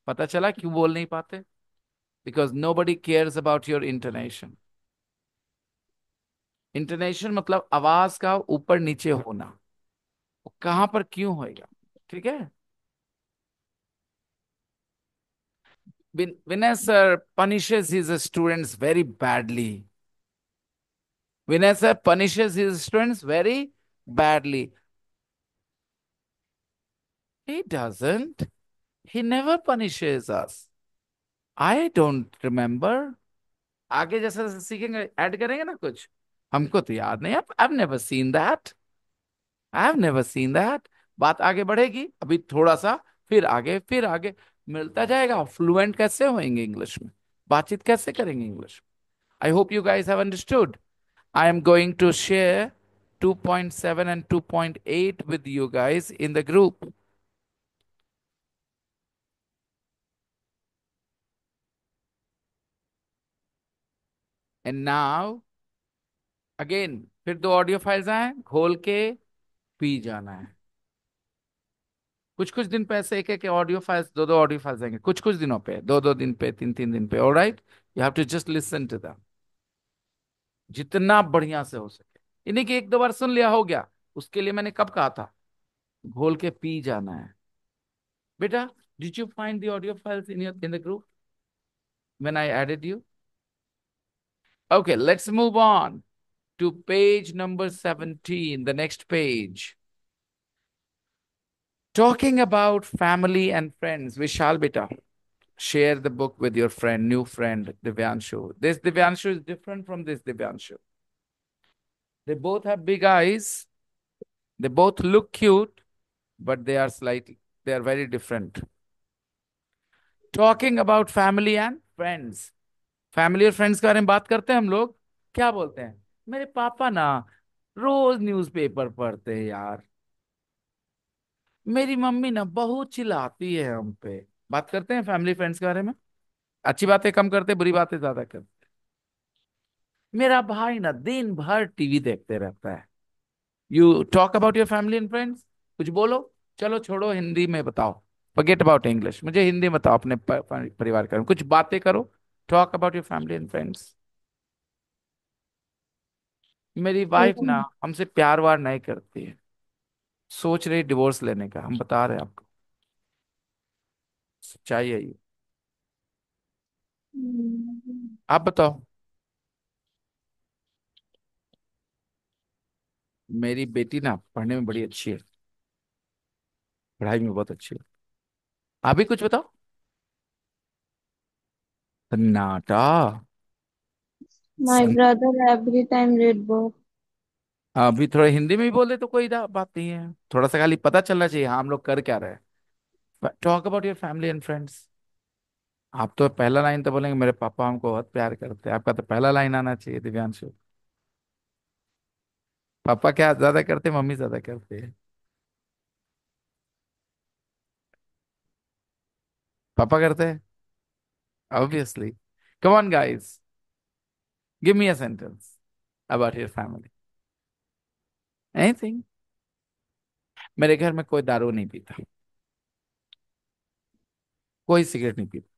पता चला क्यों बोल नहीं पाते? Because nobody cares about your intonation. Intonation मतलब आवाज का ऊपर नीचे होना, वो कहां पर क्यों होएगा, ठीक है? Vinay sir punishes his students very badly. Vinay sir punishes his students very badly. He doesn't. He never punishes us. I don't remember. आगे जैसे जैसे सीखेंगे ऐड करेंगे ना कुछ, हमको तो याद नहीं। I've never seen that. I've never seen that. बात आगे बढ़ेगी अभी थोड़ा सा, फिर आगे मिलता जाएगा। फ्लुएंट कैसे होंगे इंग्लिश में, बातचीत कैसे करेंगे इंग्लिश में? I hope you guys have understood. I am going to share 2.7 and 2.8 with you guys in the group. And now, again, फिर दो ऑडियो फाइल्स आए, घोल के पी जाना है। कुछ कुछ दिन पे ऐसे एक एक ऑडियो फाइल्स, दो दो ऑडियो फाइल्स आएंगे कुछ कुछ दिनों पे, दो दो दिन पे, तीन तीन दिन पे। Alright, you have to just listen to them जितना बढ़िया से हो सके। इन्हीं की एक दो बार सुन लिया हो गया, उसके लिए मैंने कब कहा था घोल के पी जाना है। बेटा, did you find the audio files in the group when I added you? Okay, let's move on to page number 17, the next page. Talking about family and friends. Vishal beta, share the book with your friend, new friend, Divyanshu. This Divyanshu is different from this Divyanshu. They both have big eyes. They both look cute, but they are very different. Talking about family and friends. Family और friends के बारे में बात करते हैं हम लोग, क्या बोलते हैं? मेरे पापा ना रोज न्यूज़पेपर पढ़ते हैं यार, मेरी मम्मी ना बहुत चिल्लाती है हम पे। बात करते हैं फैमिली फ्रेंड्स के बारे में, अच्छी बातें कम करते, बुरी बातें ज्यादा करते। मेरा भाई ना दिन भर टीवी देखते रहता है। You talk about your family and friends, कुछ बोलो। चलो छोड़ो, हिंदी में बताओ, फॉरगेट अबाउट इंग्लिश, मुझे हिंदी में बताओ। अपने परिवार के कुछ बातें करो। Talk about your family and friends. मेरी वाइफ ना हमसे प्यार वार नहीं करती है, सोच रही डिवोर्स लेने का। हम बता रहे हैं आपको, सच्चाई है ये। आप बताओ। मेरी बेटी ना पढ़ने में बड़ी अच्छी है, पढ़ाई में बहुत अच्छी है। आप भी कुछ बताओ। सन्नाटा। My sun brother every time read book. अभी थोड़ा हिंदी में भी बोले तो कोई बात नहीं है, थोड़ा सा खाली पता चलना चाहिए हाँ हम लोग कर क्या रहे हैं। Talk about your family and friends. आप तो पहला लाइन तो बोलेंगे मेरे पापा हमको बहुत प्यार करते हैं, आपका तो पहला लाइन आना चाहिए दिव्यांशु। पापा क्या ज्यादा करते, मम्मी ज्यादा करते हैं? पापा करते हैं obviously. Come on guys, give me a sentence about your family, anything. मेरे घर में कोई दारू नहीं पीता, कोई सिगरेट नहीं पीता।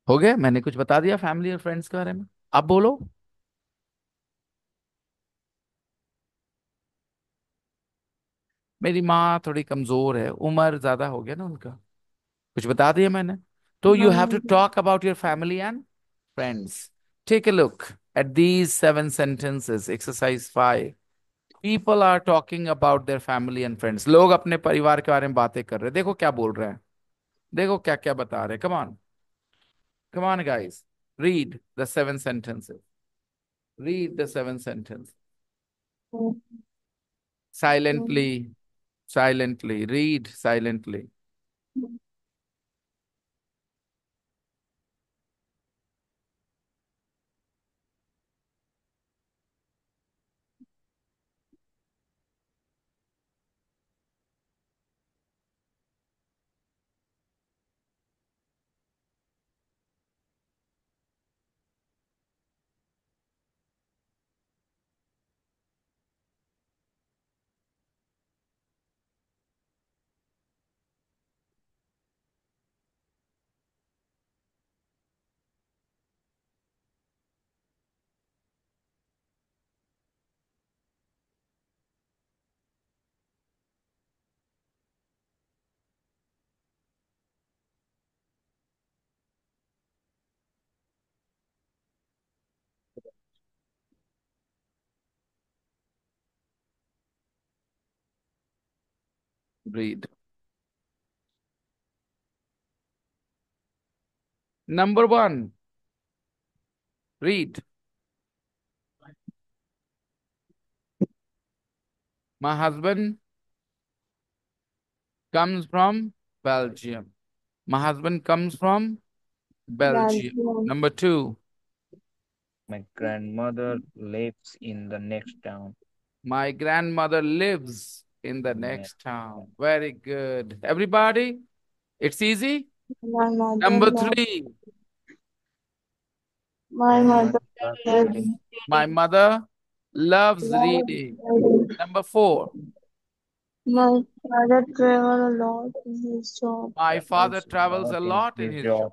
हो गया, मैंने कुछ बता दिया फैमिली और फ्रेंड्स के बारे में। आप बोलो। मेरी माँ थोड़ी कमजोर है, उम्र ज्यादा हो गया ना उनका, कुछ बता दिया मैंने। तो you have to talk about your family and friends. Take a look at these 7 sentences, exercise 5. People are talking about their family and friends. लोग अपने परिवार के बारे में बातें कर रहे हैं, देखो क्या बोल रहे हैं, देखो क्या क्या बता रहे हैं। Come on guys, read the 7 sentences. Read the 7 sentences. Silently, silently, read silently. Read. Number one. Read. My husband comes from Belgium. My husband comes from Belgium. Belgium. Number two. My grandmother lives in the next town. My grandmother lives in the Next next town. town. Very good. Everybody, it's easy. My mother Number loves. three. My My mother mother loves loves reading. My mother loves reading. reading. Number four. My father travel a lot in his job. My father Travels a travels lot a in lot in his his job.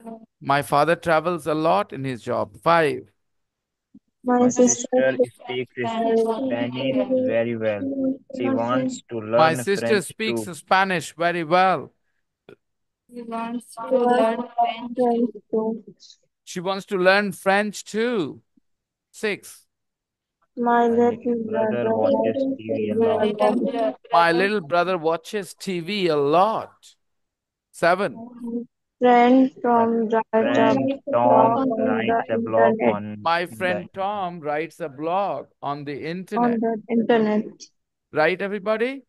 job. My father travels a lot in his job. Five. My My sister sister speaks speaks Spanish Spanish. very well. She wants to My learn sister French speaks too. Spanish very well. He wants to learn French too. She wants to learn French too. Six. My My little little brother brother watches watches TV a lot. TV a lot. My little brother watches TV a lot. Seven. Friend My from write friend blog Tom on the writes a blog internet. My in the friend Tom writes a blog on the On internet. the internet. Right, everybody?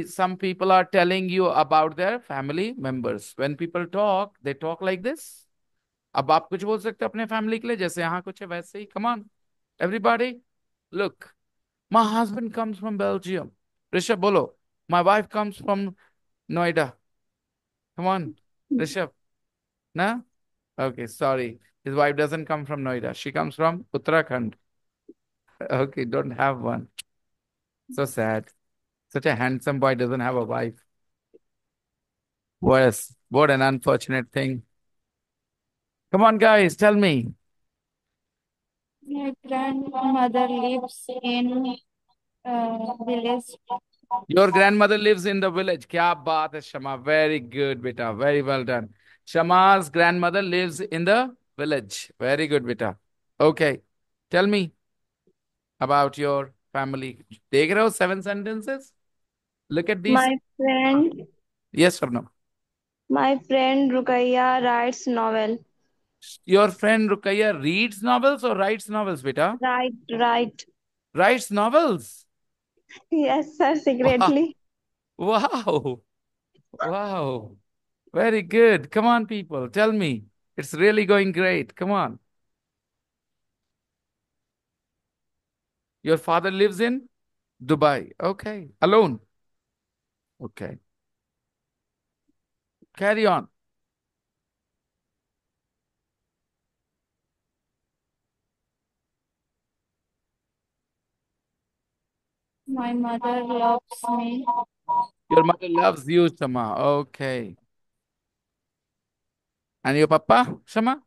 Some people are telling you about their family members. When people talk, they talk like this. अब आप कुछ बोल सकते हो अपने family के लिए जैसे यहाँ कुछ है वैसे ही. Come on, everybody. Look, my husband comes from Belgium. Rishabh बोलो. My wife comes from Noida. Come on, Rishabh. No? Okay, sorry. His wife doesn't come from Noida. She comes from Uttarakhand. Okay, don't have one. So sad. Such a handsome boy doesn't have a wife. What an unfortunate thing. Come on, guys, tell me. My grandmother lives in village. Your grandmother lives in the village. Kya baat hai, Shama. Very good, beta. Very well done. Shama's grandmother lives in the village. Very good, beta. Okay. Tell me about your family. Take it out 7 sentences. Look at these. Yes or no? My friend Rukaiya writes novel. Your friend Rukaiya reads novels or writes novels, beta? Right. Writes novels. Yes, sir, Wow. secretly. Wow. Wow. Very good. Come on, people. Tell me. It's really going great. Come on. Your father lives in Dubai. Okay. Alone. Okay. Carry on. My mother loves me. Your mother loves you, Shama. Okay. And your papa, Shama?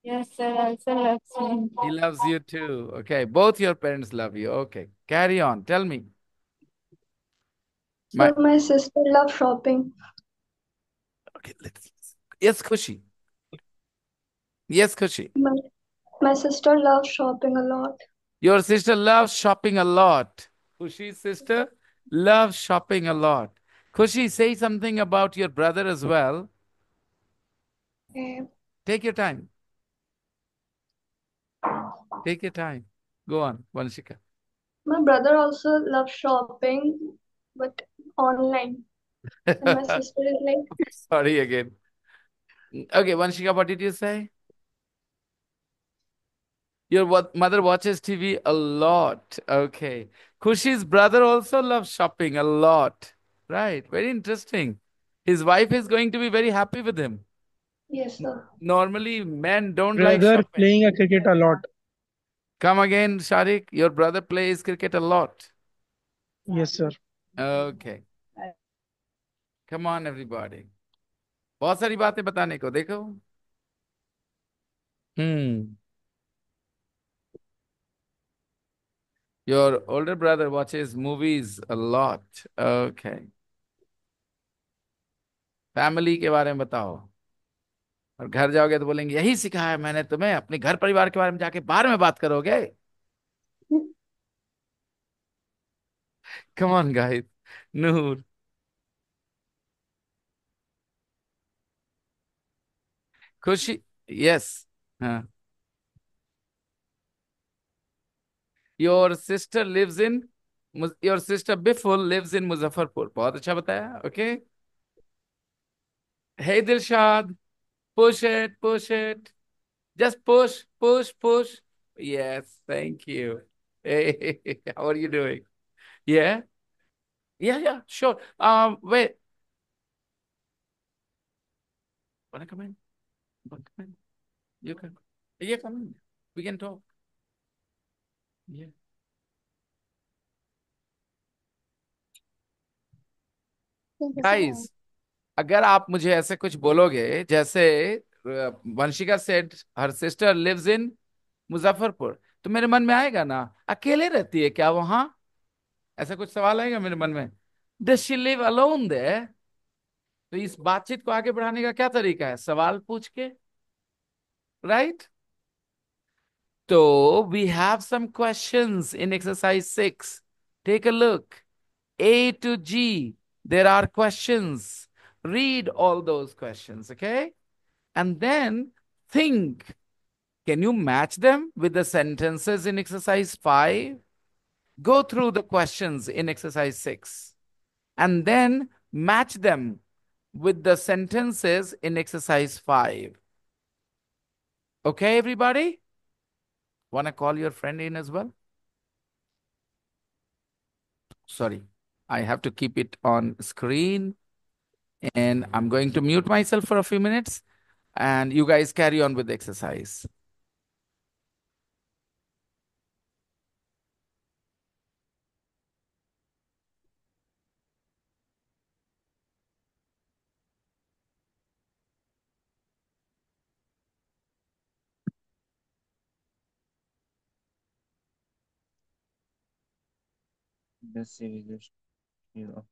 Yes, sir, also loves me. He loves you too. Okay. Both your parents love you. Okay. Carry on. Tell me. My So my sister loves shopping. okay, let's yes, Khushi. Yes, Khushi. My sister loves shopping a lot. Your sister loves shopping a lot. Khushi's sister loves shopping a lot. Khushi, say something about your brother as well. Eh, Take your time. Take your time. Go on, Vanshika. My brother also loves shopping, but online. And my sister is like, Sorry again. Okay, Vanshika, what did you say? Your mother watches TV a lot. Okay. Khushi's brother also loves shopping a lot. Right. Very interesting. His wife is going to be very happy with him. yes, sir. Normally, men don't like Brother shopping. playing a cricket a lot. Come again, Sharik. Your brother plays cricket a lot. Yes, sir. Okay. Come on, everybody. बहुत सारी बातें बताने को देखो. Your older brother watches movies a lot. Okay. Family के बारे में बताओ. और घर जाओगे तो बोलेंगे यही सिखाया मैंने तुम्हें. अपने घर परिवार के बारे में जाके बाहर में बात करोगे. Come on, guys. Noor. Khushi. Yes. हाँ. Your sister lives in your sister Biful lives in Muzaffarpur. बहुत अच्छा बताया. Okay. Hey Dilshad, push it, push it. Just push, push, push. Yes, thank you. Hey, how are you doing? Yeah, yeah, yeah, sure. Wait. Wanna come in? Wanna come in? You can. Yeah, come in. We can talk. Yeah. Guys, अगर आप मुझे ऐसे कुछ बोलोगे जैसे Vanshika said her sister lives in Muzaffarpur, तो मेरे मन में आएगा ना, अकेले रहती है क्या वहां? ऐसा कुछ सवाल आएगा मेरे मन में. Does she live alone there? तो इस बातचीत को आगे बढ़ाने का क्या तरीका है? सवाल पूछ के. राइट. तो we have some questions in exercise 6. Take a look. A to G. There are questions. Read all those questions, okay? And then think. Can you match them with the sentences in exercise 5? Go through the questions in exercise 6 and then match them with the sentences in exercise 5. Okay, everybody? Want to call your friend in as well? Sorry, I have to keep it on screen and I'm going to mute myself for a few minutes and you guys carry on with the exercise. The series is still of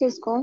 किसको?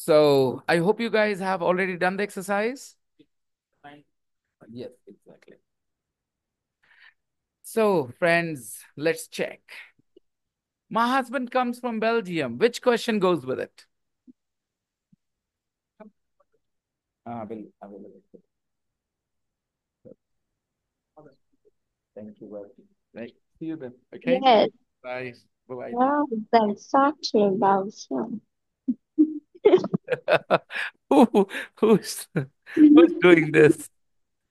So I hope you guys have already done the exercise. Yes, exactly. So, friends, let's check. My husband comes from Belgium. Which question goes with it? I will. Thank you. Right. See you then. Okay. Yes. Bye. Bye. Wow, that's such a Belgium. Who, who's doing this?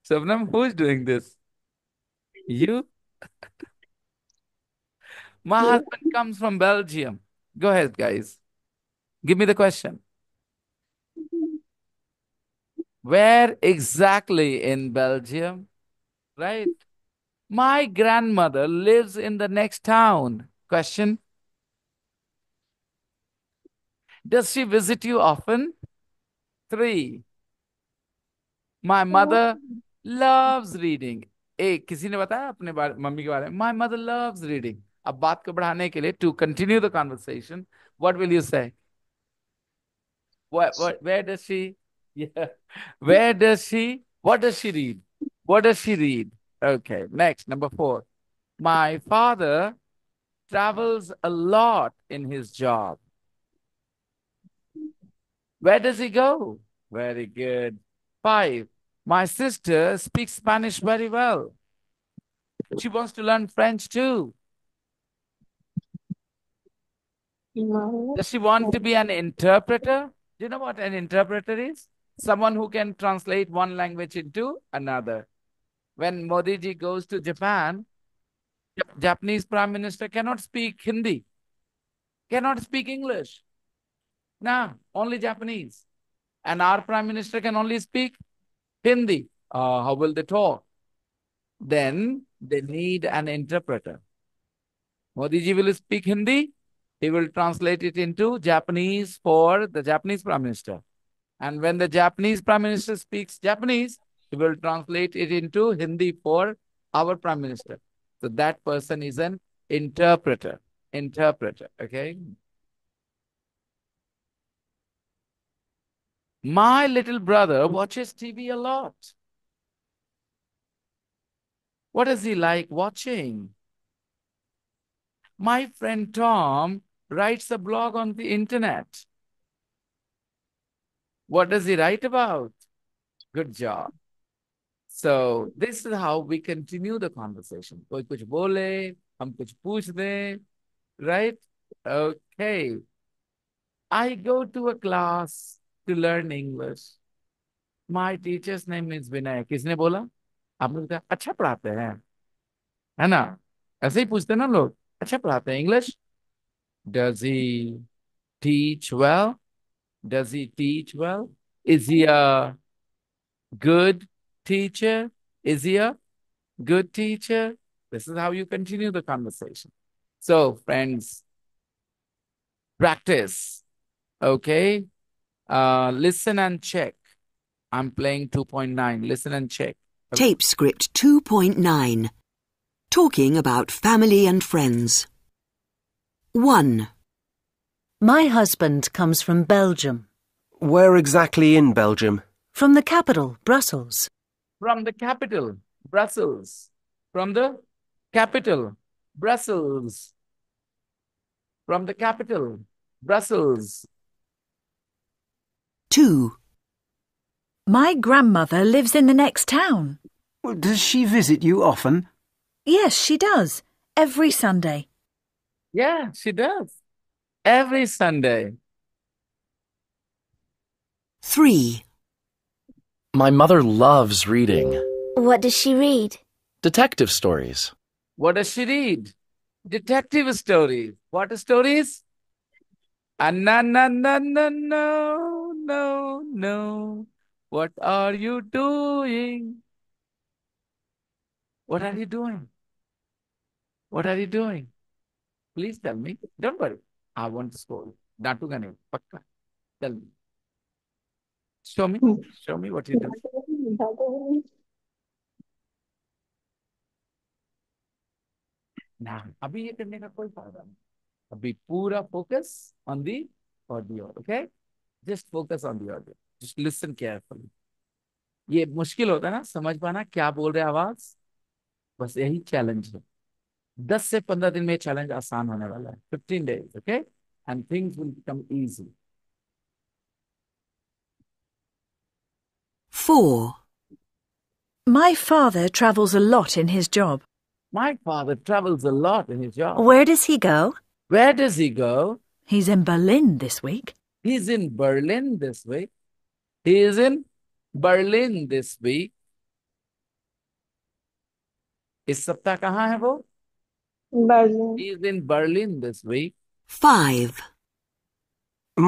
Sabnam, who's doing this? You? My husband comes from Belgium. Go ahead, guys. Give me the question. Where exactly in Belgium? Right. My grandmother lives in the next town. Question. Does she visit you often? 3. My mother loves reading. एक किसी ने बताया अपने बारे mummy के बारे में My mother loves reading. अब बात को बढ़ाने के लिए to continue the conversation, what will you say? Where does she? Yeah. Where does she? What does she read? What does she read? Okay. Next, number 4. My father travels a lot in his job. Where does he go? Very good. 5. My sister speaks Spanish very well. She wants to learn French too. Does she want to be an interpreter? Do you know what an interpreter is? Someone who can translate one language into another. When Modi ji goes to Japan, Japanese Prime Minister cannot speak Hindi, cannot speak English. No, only Japanese. And our Prime Minister can only speak Hindi. How will they talk? Then they need an interpreter. Modi ji will speak Hindi. He will translate it into Japanese for the Japanese Prime Minister. And when the Japanese Prime Minister speaks Japanese, he will translate it into Hindi for our Prime Minister. So that person is an interpreter. Interpreter, okay? My little brother watches TV a lot. What does he like watching? My friend Tom writes a blog on the internet. What does he write about? Good job. So this is how we continue the conversation. कोई कुछ बोले, हम कुछ पूछ दें, right? Okay. I go to a class to learn English. My teacher's name is Vinay. किसने बोला? आपने बताया अच्छा पढ़ाते हैं, है ना? ऐसे ही पूछते हैं ना लोग, अच्छा पढ़ाते हैं English. Does he teach well? Does he teach well? Is he a good teacher? Is he a good teacher? This is how you continue the conversation. So, friends, practice. Okay. Listen and check. I'm playing 2.9. Listen and check. Tape script 2.9. Talking about family and friends. 1. My husband comes from Belgium. Where exactly in Belgium? From the capital, Brussels. From the capital, Brussels. From the capital, Brussels. From the capital, Brussels. 2. My grandmother lives in the next town. Does she visit you often? Yes, she does. Every Sunday. Yeah, she does. Every Sunday. 3. My mother loves reading. What does she read? Detective stories. What does she read? Detective stories. What stories? No, no, no, no, no, no, no. What are you doing? What are you doing? What are you doing? Please tell me. Don't worry. I want to scold. Daantuga nahi. Pakka. Tell me. Show me. Show me what you do. Now, अभी ये करने का कोई फायदा नहीं. अभी पूरा focus on the audio. Okay? Just focus on the audio, just listen carefully. ये मुश्किल होता है ना समझ पाना क्या बोल रहे हैं आवाज, बस यही चैलेंज है। 10 से 15 दिन में चैलेंज आसान होने वाला है, 15 days, okay, and things will become easy. 4. My father travels a lot in his job. My father travels a lot in his job. Where does he go? Where does he go? He's in Berlin this week. He's in Berlin this week. He is in Berlin this week. इस सप्ताह कहाँ है वो? Berlin. He is in Berlin this week. 5.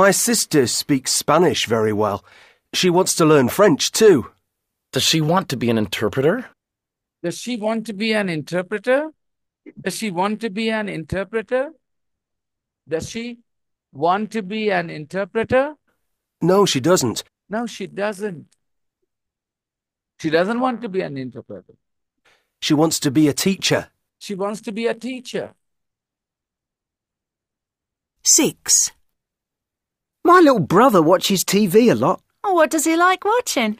My sister speaks Spanish very well. She wants to learn French too. Does she want to be an interpreter? Does she want to be an interpreter? Does she want to be an interpreter? Does she want to be an interpreter? No, she doesn't. No, she doesn't. She doesn't want to be an interpreter. She wants to be a teacher. She wants to be a teacher. 6. My little brother watches TV a lot. Oh, what does he like watching?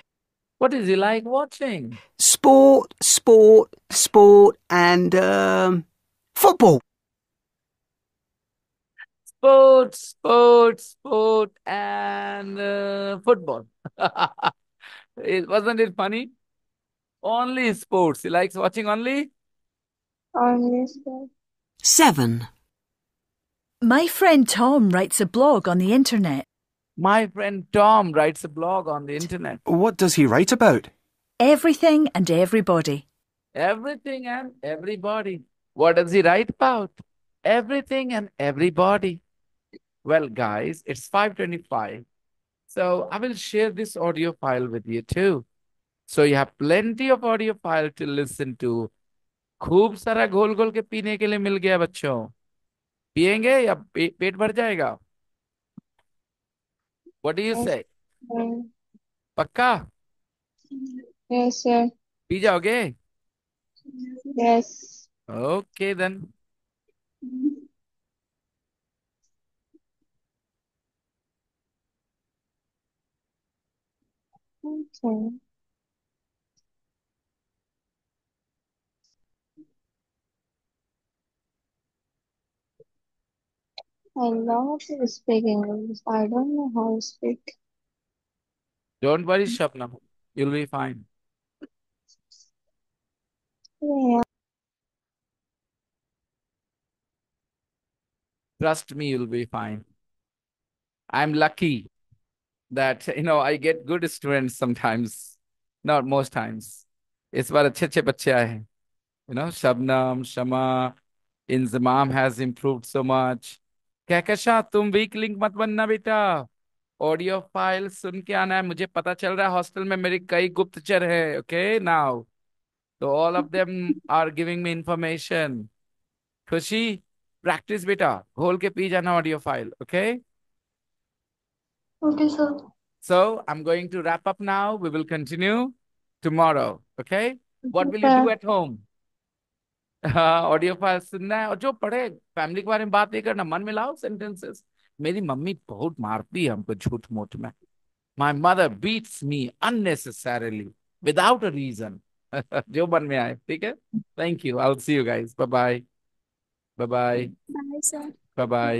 What is he like watching? Sport, and football. Sport, and football. Wasn't it funny? Only sports. He likes watching only? Only sport. 7. My friend Tom writes a blog on the internet. My friend Tom writes a blog on the internet. What does he write about? Everything and everybody. Everything and everybody. What does he write about? Everything and everybody. Well, guys, it's 5:25. So I will share this audio file with you too. So you have plenty of audio file to listen to. खूब सारा घोल घोल के पीने के लिए मिल गया बच्चों। पिएंगे या पेट भर जाएगा? What do you Yes, say? sir. पक्का Yes, sir. पी जाओगे? Yes. Okay then. Okay. I love to speak English. I don't know how to speak. Don't worry, Shabnam. You'll be fine. Yeah. Trust me, you'll be fine. I'm lucky that, I get good students sometimes, not most times. इस बार अच्छे बच्चे आए हैं. Shabnam, Shama, Inzamam has improved so much. Kahkasha तुम weak link मत बनना बेटा. Audio file सुन के आना है. मुझे पता चल रहा है हॉस्टल में मेरे कई गुप्तचर हैं. ओके नाउ तो all of them are giving me information. Khushi practice बेटा, घोल के पी जाना audio file. Okay Okay, sir. so I'm going to wrap up now. We will continue tomorrow. Okay, what will you sir. do at home? Audio file सुनना है और जो पढ़े फैमिली के बारे में बात नहीं करना. मन में लाओ सेंटेंसेस. मेरी मम्मी बहुत मारती है हमको झूठ मूठ में. My mother beats me unnecessarily without a reason. जो मन में आए. ठीक है. Thank you. I'll see you guys. Bye bye. Bye bye. Bye, sir. Bye bye.